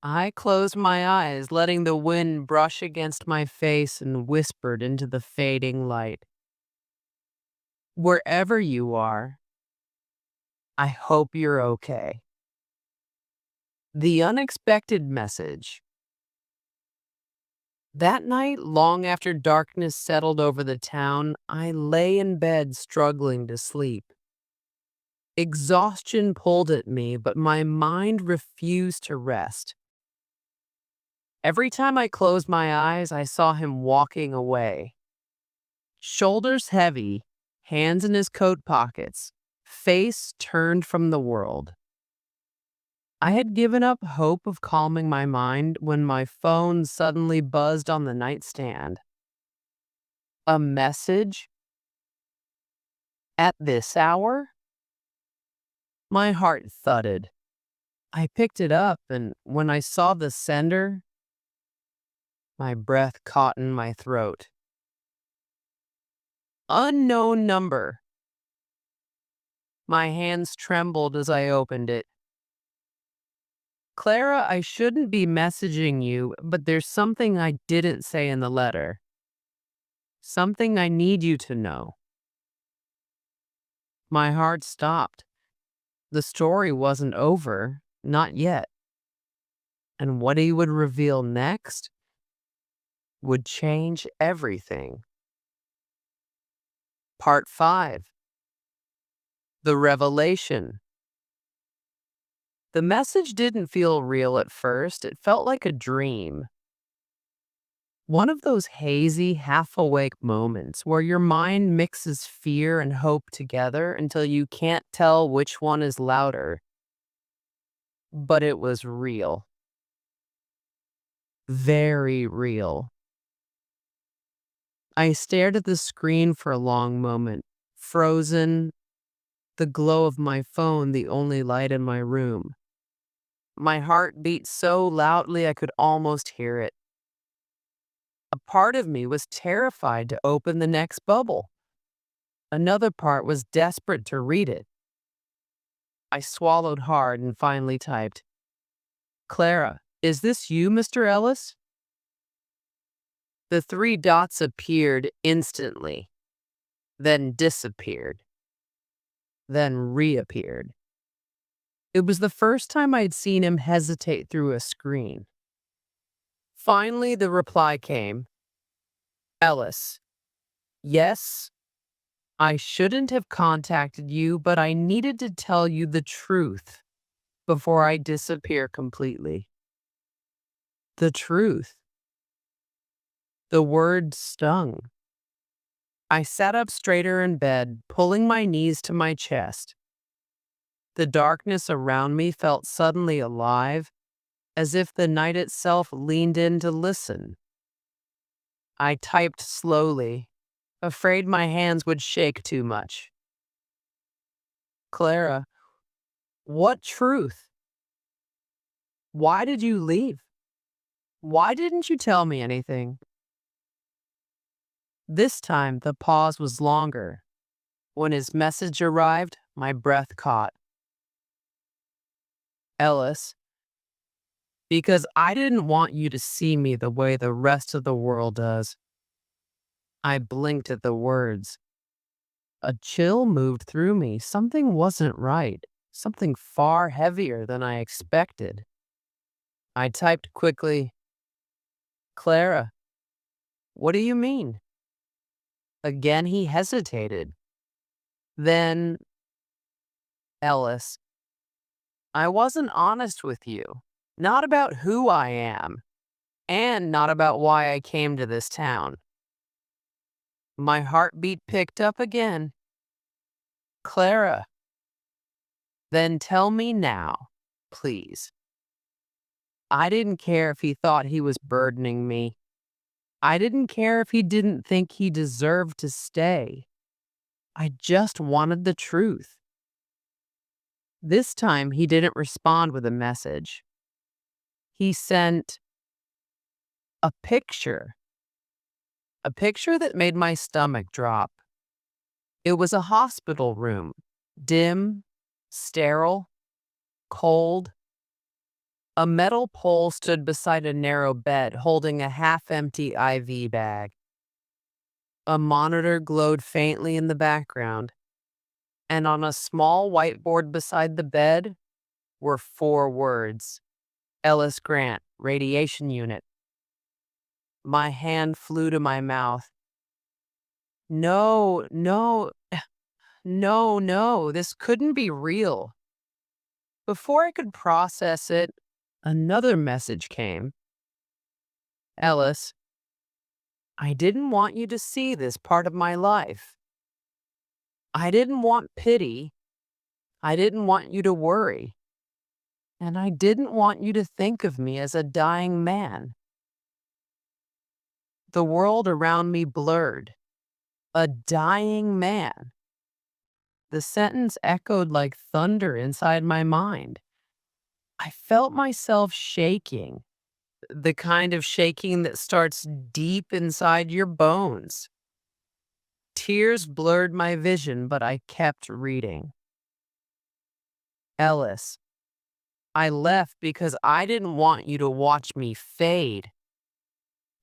I closed my eyes, letting the wind brush against my face, and whispered into the fading light. Wherever you are, I hope you're okay. The unexpected message. That night, long after darkness settled over the town, I lay in bed struggling to sleep. Exhaustion pulled at me, but my mind refused to rest. Every time I closed my eyes, I saw him walking away. Shoulders heavy, hands in his coat pockets, face turned from the world. I had given up hope of calming my mind when my phone suddenly buzzed on the nightstand. A message? At this hour? My heart thudded. I picked it up, and when I saw the sender, my breath caught in my throat. Unknown number. My hands trembled as I opened it. Clara, I shouldn't be messaging you, but there's something I didn't say in the letter. Something I need you to know. My heart stopped. The story wasn't over, not yet. And what he would reveal next would change everything. Part 5. The Revelation. The message didn't feel real at first. It felt like a dream. One of those hazy, half-awake moments where your mind mixes fear and hope together until you can't tell which one is louder. But it was real. Very real. I stared at the screen for a long moment, frozen, the glow of my phone the only light in my room. My heart beat so loudly I could almost hear it. A part of me was terrified to open the next bubble. Another part was desperate to read it. I swallowed hard and finally typed, "Clara, is this you, Mr. Ellis?" The three dots appeared instantly, then disappeared, then reappeared. It was the first time I'd seen him hesitate through a screen. Finally, the reply came. Ellis, yes, I shouldn't have contacted you, but I needed to tell you the truth before I disappear completely. The truth. The word stung. I sat up straighter in bed, pulling my knees to my chest. The darkness around me felt suddenly alive, as if the night itself leaned in to listen. I typed slowly, afraid my hands would shake too much. Clara, what truth? Why did you leave? Why didn't you tell me anything? This time, the pause was longer. When his message arrived, my breath caught. Ellis, because I didn't want you to see me the way the rest of the world does. I blinked at the words. A chill moved through me. Something wasn't right. Something far heavier than I expected. I typed quickly, Clara, what do you mean? Again, he hesitated. Then, Ellis, I wasn't honest with you. Not about who I am, and not about why I came to this town. My heartbeat picked up again. Clara, then tell me now, please. I didn't care if he thought he was burdening me. I didn't care if he didn't think he deserved to stay. I just wanted the truth. This time, he didn't respond with a message. He sent a picture that made my stomach drop. It was a hospital room, dim, sterile, cold. A metal pole stood beside a narrow bed holding a half-empty IV bag. A monitor glowed faintly in the background, and on a small whiteboard beside the bed were 4 words. Ellis Grant, Radiation Unit. My hand flew to my mouth. No, no, no, this couldn't be real. Before I could process it, another message came. Ellis, I didn't want you to see this part of my life. I didn't want pity. I didn't want you to worry. And I didn't want you to think of me as a dying man. The world around me blurred. A dying man. The sentence echoed like thunder inside my mind. I felt myself shaking, the kind of shaking that starts deep inside your bones. Tears blurred my vision, but I kept reading. Ellis, I left because I didn't want you to watch me fade.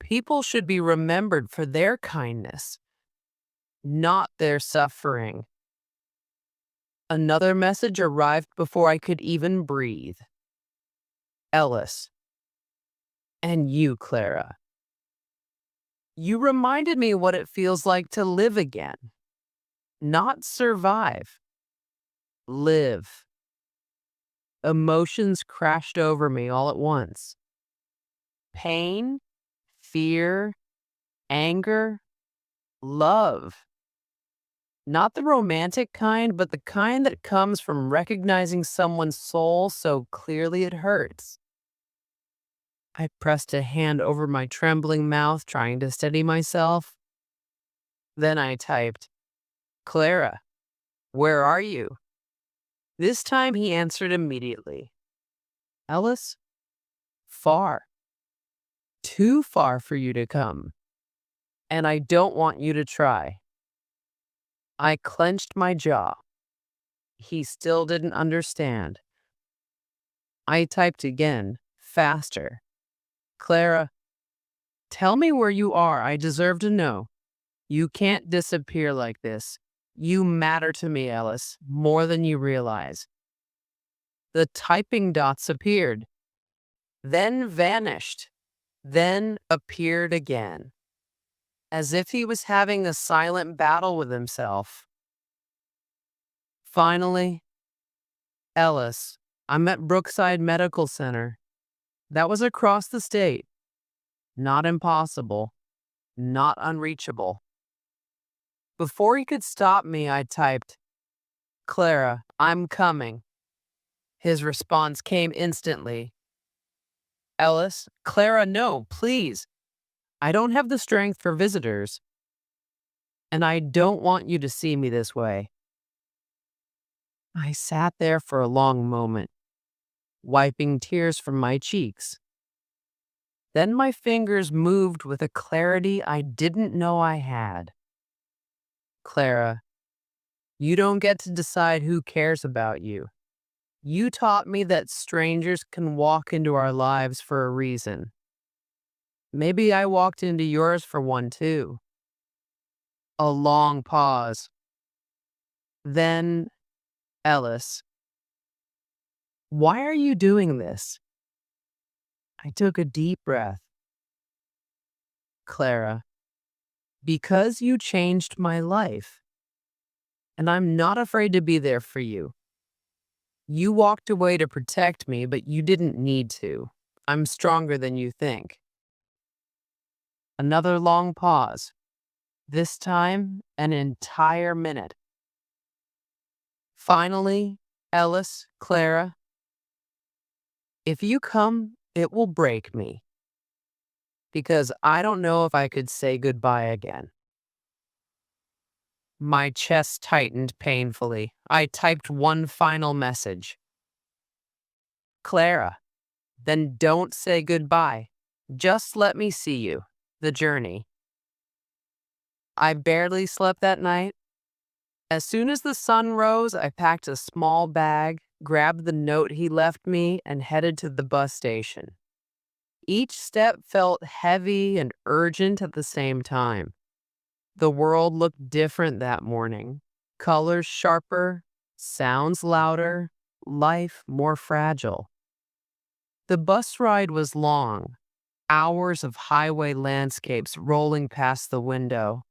People should be remembered for their kindness, not their suffering. Another message arrived before I could even breathe. Ellis, and you, Clara. You reminded me what it feels like to live again, not survive, live. Emotions crashed over me all at once. Pain, fear, anger, love. Not the romantic kind, but the kind that comes from recognizing someone's soul so clearly it hurts. I pressed a hand over my trembling mouth, trying to steady myself. Then I typed, Clara, where are you? This time he answered immediately. Ellis, far. Too far for you to come. And I don't want you to try. I clenched my jaw. He still didn't understand. I typed again, faster. Clara, tell me where you are. I deserve to know. You can't disappear like this. You matter to me, Ellis, more than you realize. The typing dots appeared, then vanished, then appeared again, as if he was having a silent battle with himself. Finally, Ellis, I'm at Brookside Medical Center. That was across the state. Not impossible, not unreachable. Before he could stop me, I typed, Clara, I'm coming. His response came instantly. Ellis, Clara, no, please. I don't have the strength for visitors, and I don't want you to see me this way. I sat there for a long moment, wiping tears from my cheeks. Then my fingers moved with a clarity I didn't know I had. Clara, you don't get to decide who cares about you. You taught me that strangers can walk into our lives for a reason. Maybe I walked into yours for one too. A long pause. Then, Ellis, why are you doing this? I took a deep breath. Clara, because you changed my life, and I'm not afraid to be there for you. You walked away to protect me, but you didn't need to. I'm stronger than you think. Another long pause. This time, an entire minute. Finally, Ellis, Clara, if you come, it will break me. Because I don't know if I could say goodbye again. My chest tightened painfully. I typed one final message. Clara, then don't say goodbye. Just let me see you. The journey. I barely slept that night. As soon as the sun rose, I packed a small bag, grabbed the note he left me, and headed to the bus station. Each step felt heavy and urgent at the same time. The world looked different that morning. Colors sharper, sounds louder, life more fragile. The bus ride was long, hours of highway landscapes rolling past the window.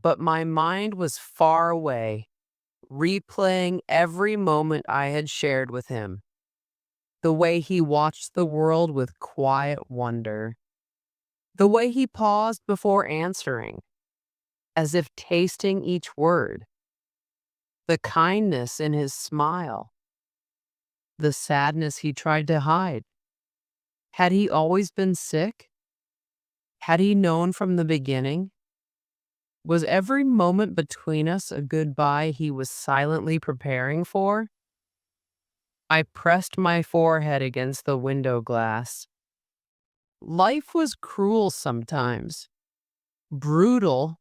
But my mind was far away, replaying every moment I had shared with him. The way he watched the world with quiet wonder. The way he paused before answering, as if tasting each word. The kindness in his smile. The sadness he tried to hide. Had he always been sick? Had he known from the beginning? Was every moment between us a goodbye he was silently preparing for? I pressed my forehead against the window glass. Life was cruel sometimes, brutal,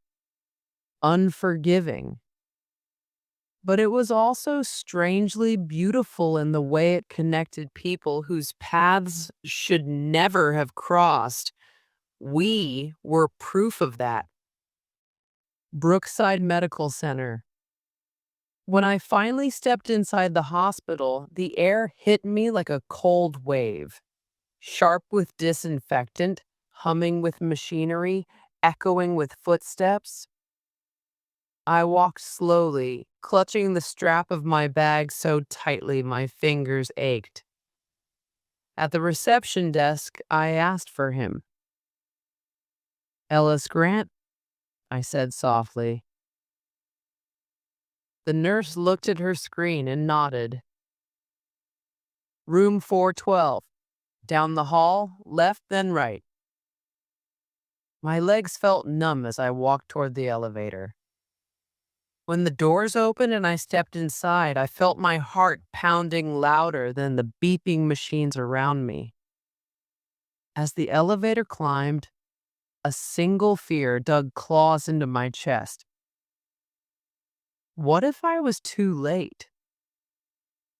unforgiving. But it was also strangely beautiful in the way it connected people whose paths should never have crossed. We were proof of that. Brookside Medical Center. When I finally stepped inside the hospital, the air hit me like a cold wave, sharp with disinfectant, humming with machinery, echoing with footsteps. I walked slowly, clutching the strap of my bag so tightly my fingers ached. At the reception desk, I asked for him. "Ellis Grant," I said softly. The nurse looked at her screen and nodded. "Room 412. Down the hall, left then right." My legs felt numb as I walked toward the elevator. When the doors opened and I stepped inside, I felt my heart pounding louder than the beeping machines around me. As the elevator climbed, a single fear dug claws into my chest. What if I was too late?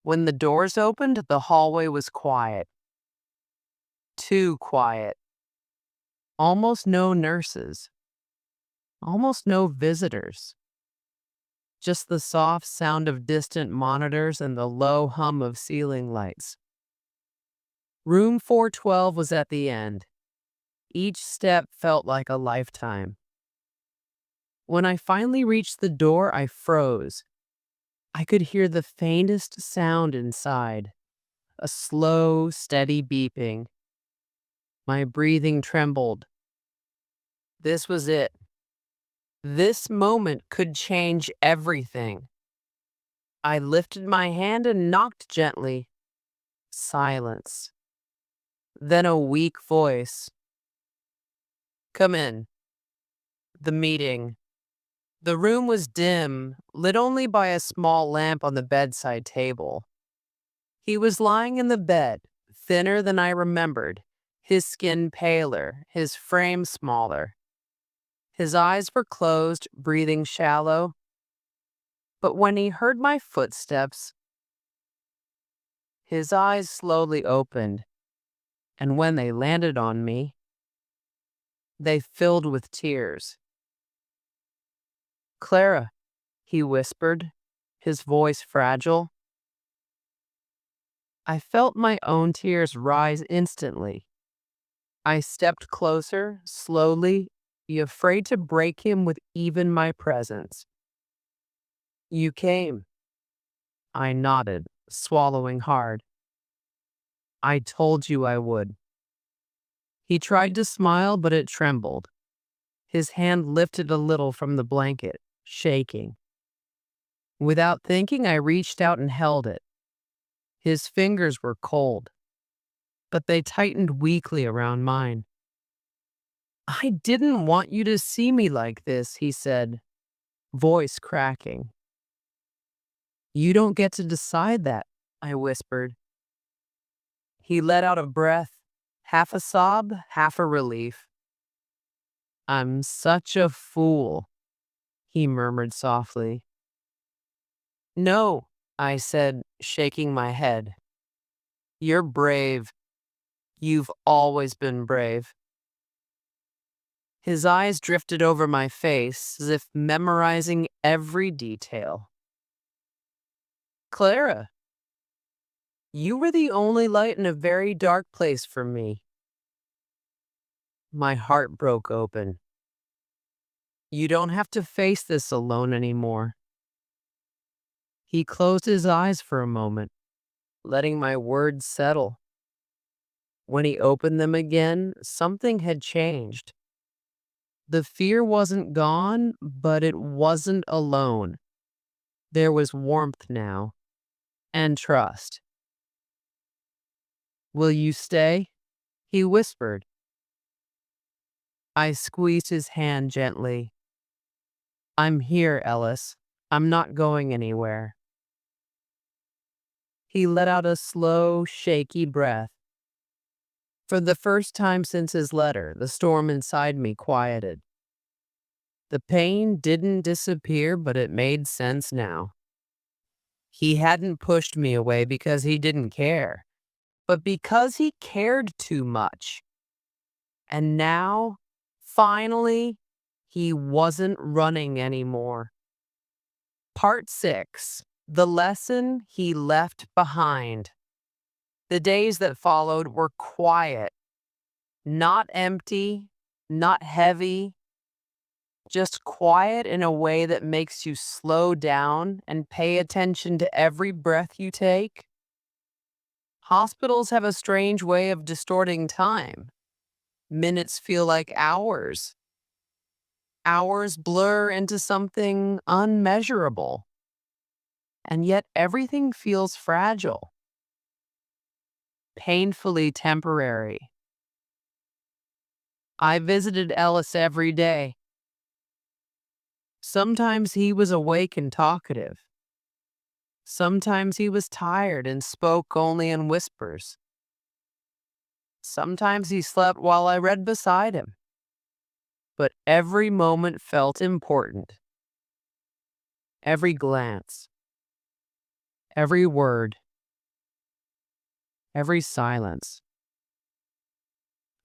When the doors opened, the hallway was quiet. Too quiet. Almost no nurses. Almost no visitors. Just the soft sound of distant monitors and the low hum of ceiling lights. Room 412 was at the end. Each step felt like a lifetime. When I finally reached the door, I froze. I could hear the faintest sound inside, a slow, steady beeping. My breathing trembled. This was it. This moment could change everything. I lifted my hand and knocked gently. Silence. Then a weak voice. "Come in." The meeting. The room was dim, lit only by a small lamp on the bedside table. He was lying in the bed, thinner than I remembered, his skin paler, his frame smaller. His eyes were closed, breathing shallow. But when he heard my footsteps, his eyes slowly opened, and when they landed on me, they filled with tears. "Clara," he whispered, his voice fragile. I felt my own tears rise instantly. I stepped closer, slowly, afraid to break him with even my presence. "You came." I nodded, swallowing hard. "I told you I would." He tried to smile, but it trembled. His hand lifted a little from the blanket, shaking. Without thinking, I reached out and held it. His fingers were cold, but they tightened weakly around mine. "I didn't want you to see me like this," he said, voice cracking. "You don't get to decide that," I whispered. He let out a breath, half a sob, half a relief. "I'm such a fool," he murmured softly. "No," I said, shaking my head. "You're brave. You've always been brave." His eyes drifted over my face as if memorizing every detail. "Clara, you were the only light in a very dark place for me." My heart broke open. "You don't have to face this alone anymore." He closed his eyes for a moment, letting my words settle. When he opened them again, something had changed. The fear wasn't gone, but it wasn't alone. There was warmth now, and trust. "Will you stay?" he whispered. I squeezed his hand gently. "I'm here, Ellis. I'm not going anywhere." He let out a slow, shaky breath. For the first time since his letter, the storm inside me quieted. The pain didn't disappear, but it made sense now. He hadn't pushed me away because he didn't care, but because he cared too much. And now, finally, he wasn't running anymore. Part 6. The lesson he left behind. The days that followed were quiet, not empty, not heavy, just quiet in a way that makes you slow down and pay attention to every breath you take. Hospitals have a strange way of distorting time. Minutes feel like hours. Hours blur into something unmeasurable. And yet everything feels fragile, painfully temporary. I visited Ellis every day. Sometimes he was awake and talkative. Sometimes he was tired and spoke only in whispers. Sometimes he slept while I read beside him. But every moment felt important. Every glance, every word, every silence.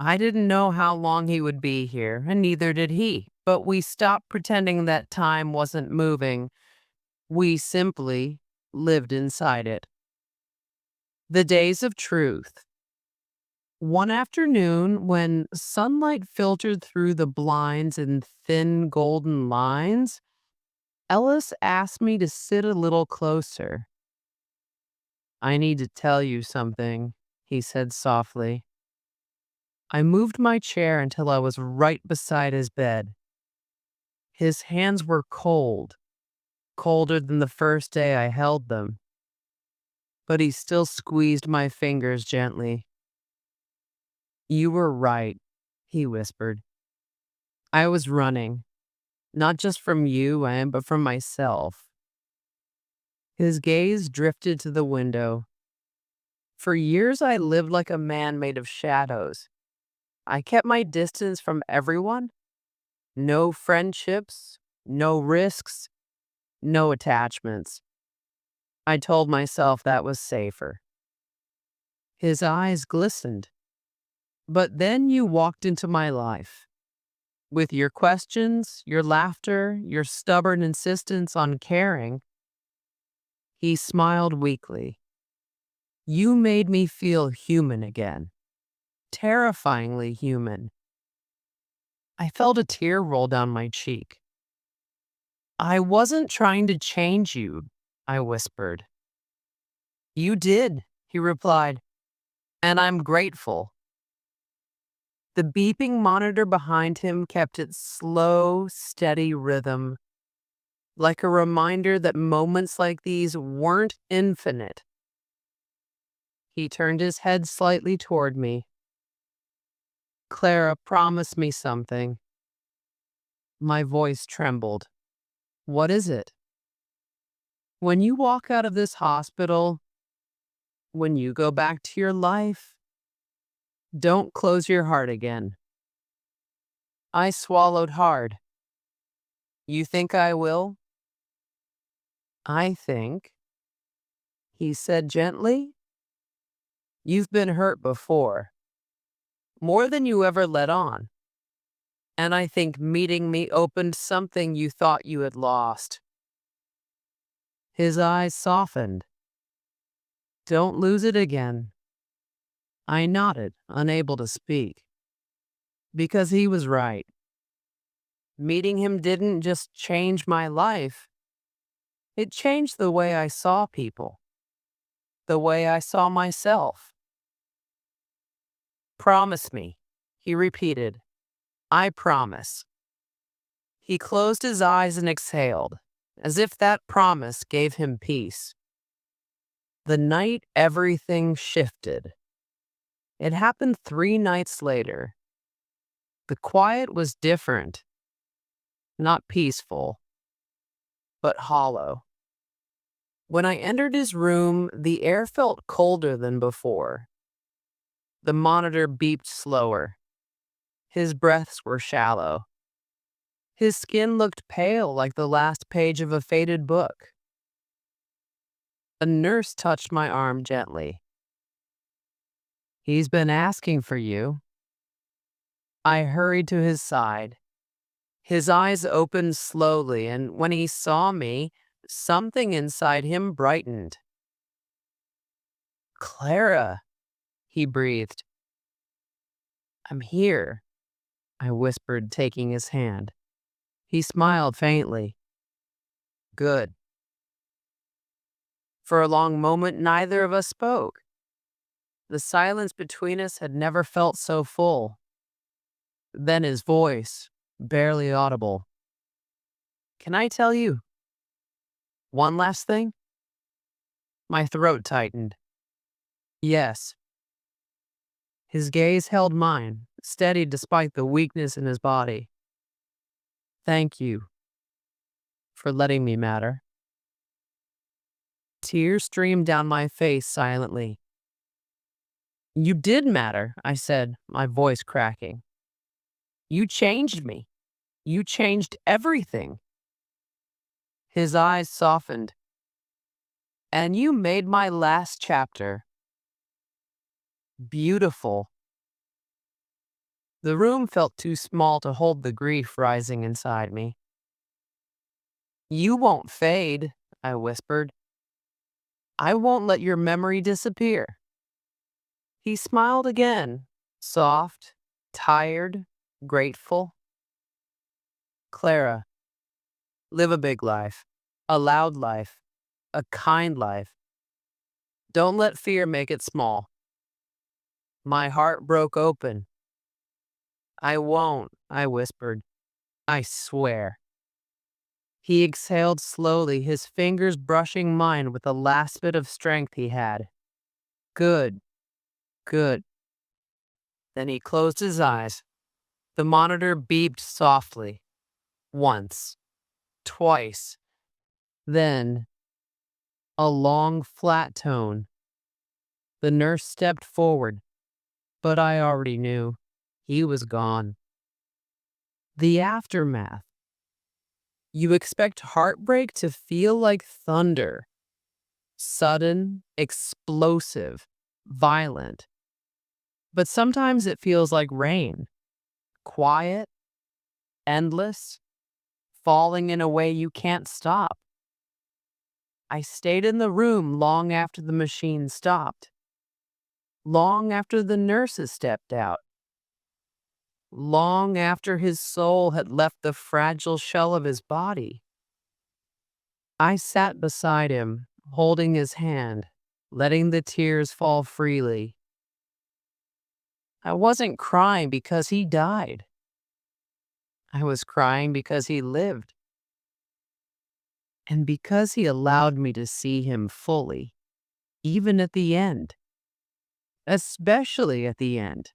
I didn't know how long he would be here, and neither did he. But we stopped pretending that time wasn't moving. We simply lived inside it. The days of truth. One afternoon, when sunlight filtered through the blinds in thin golden lines, Ellis asked me to sit a little closer. "I need to tell you something," he said softly. I moved my chair until I was right beside his bed. His hands were cold, colder than the first day I held them, but he still squeezed my fingers gently. "You were right," he whispered. "I was running, not just from you, but from myself." His gaze drifted to the window. For years, I lived like a man made of shadows. I kept my distance from everyone. No friendships, no risks, no attachments. I told myself that was safer. His eyes glistened. "But then you walked into my life. With your questions, your laughter, your stubborn insistence on caring." He smiled weakly. "You made me feel human again. Terrifyingly human." I felt a tear roll down my cheek. "I wasn't trying to change you," I whispered. "You did," he replied, "and I'm grateful." The beeping monitor behind him kept its slow, steady rhythm, like a reminder that moments like these weren't infinite. He turned his head slightly toward me. "Clara, promise me something." My voice trembled. "What is it?" "When you walk out of this hospital, when you go back to your life, don't close your heart again." I swallowed hard. "You think I will?" "I think," he said gently, "you've been hurt before, more than you ever let on. And I think meeting me opened something you thought you had lost." His eyes softened. "Don't lose it again." I nodded, unable to speak. Because he was right. Meeting him didn't just change my life, it changed the way I saw people, the way I saw myself. Promise me, he repeated. I promise. He closed his eyes and exhaled, as if that promise gave him peace. The night everything shifted. It happened 3 nights later. The quiet was different, not peaceful, but hollow. When I entered his room, the air felt colder than before. The monitor beeped slower. His breaths were shallow. His skin looked pale like the last page of a faded book. A nurse touched my arm gently. He's been asking for you. I hurried to his side. His eyes opened slowly, and when he saw me, something inside him brightened. Clara, he breathed. I'm here, I whispered, taking his hand. He smiled faintly. Good. For a long moment, neither of us spoke. The silence between us had never felt so full. Then his voice, barely audible. Can I tell you one last thing? My throat tightened. Yes. His gaze held mine, steady despite the weakness in his body. Thank you for letting me matter. Tears streamed down my face silently. You did matter, I said, my voice cracking. You changed me. You changed everything. His eyes softened. And you made my last chapter beautiful. The room felt too small to hold the grief rising inside me. You won't fade, I whispered. I won't let your memory disappear. He smiled again, soft, tired, grateful. Clara, live a big life, a loud life, a kind life. Don't let fear make it small. My heart broke open. I won't, I whispered. I swear. He exhaled slowly, his fingers brushing mine with the last bit of strength he had. Good, good. Then he closed his eyes. The monitor beeped softly. Once, twice. Then, a long, flat tone. The nurse stepped forward, but I already knew. He was gone. The aftermath. You expect heartbreak to feel like thunder. Sudden, explosive, violent. But sometimes it feels like rain. Quiet, endless, falling in a way you can't stop. I stayed in the room long after the machine stopped. Long after the nurses stepped out. Long after his soul had left the fragile shell of his body. I sat beside him, holding his hand, letting the tears fall freely. I wasn't crying because he died. I was crying because he lived. And because he allowed me to see him fully, even at the end. Especially at the end.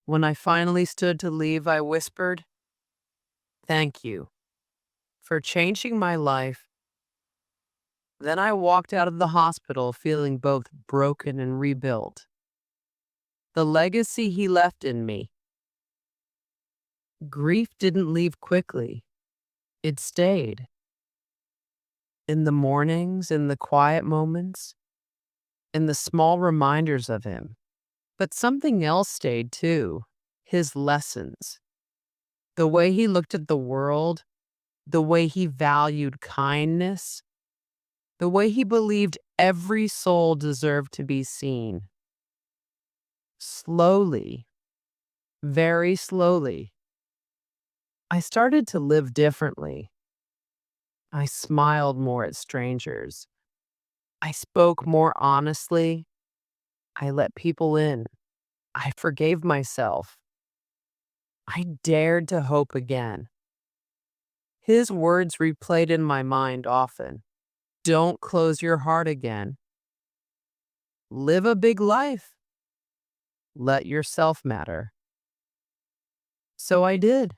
When I finally stood to leave, I whispered, "Thank you for changing my life." Then I walked out of the hospital feeling both broken and rebuilt. The legacy he left in me. Grief didn't leave quickly. It stayed. In the mornings, in the quiet moments, in the small reminders of him. But something else stayed too. His lessons. The way he looked at the world, the way he valued kindness, the way he believed every soul deserved to be seen. Slowly, very slowly, I started to live differently. I smiled more at strangers. I spoke more honestly. I let people in. I forgave myself. I dared to hope again. His words replayed in my mind often. Don't close your heart again. Live a big life. Let yourself matter. So I did.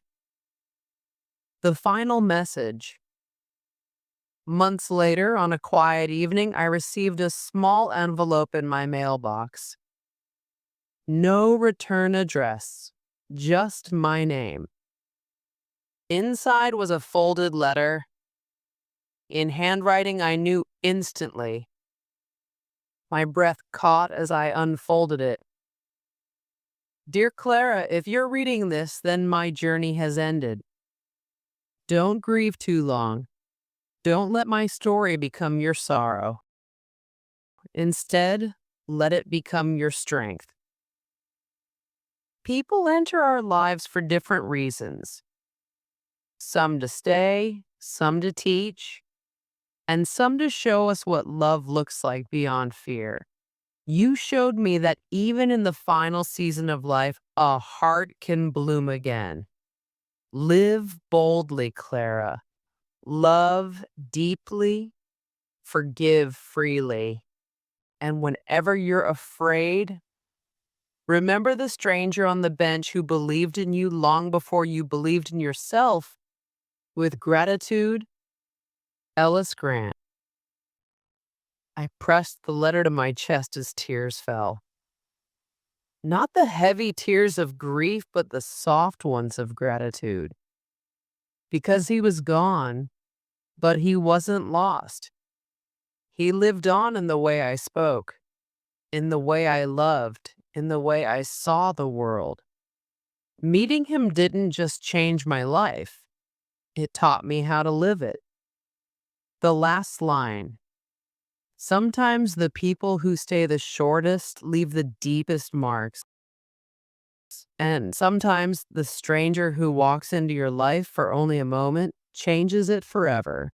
The final message. Months later, on a quiet evening, I received a small envelope in my mailbox. No return address, just my name. Inside was a folded letter. In handwriting I knew instantly. My breath caught as I unfolded it. Dear Clara, if you're reading this, then my journey has ended. Don't grieve too long. Don't let my story become your sorrow. Instead, let it become your strength. People enter our lives for different reasons. Some to stay, some to teach, and some to show us what love looks like beyond fear. You showed me that even in the final season of life, a heart can bloom again. Live boldly, Clara. Love deeply, forgive freely. And whenever you're afraid, remember the stranger on the bench who believed in you long before you believed in yourself. With gratitude, Ellis. I pressed the letter to my chest as tears fell. Not the heavy tears of grief, but the soft ones of gratitude. Because he was gone, but he wasn't lost. He lived on in the way I spoke, in the way I loved, in the way I saw the world. Meeting him didn't just change my life, it taught me how to live it. The last line. Sometimes the people who stay the shortest leave the deepest marks. And sometimes the stranger who walks into your life for only a moment changes it forever.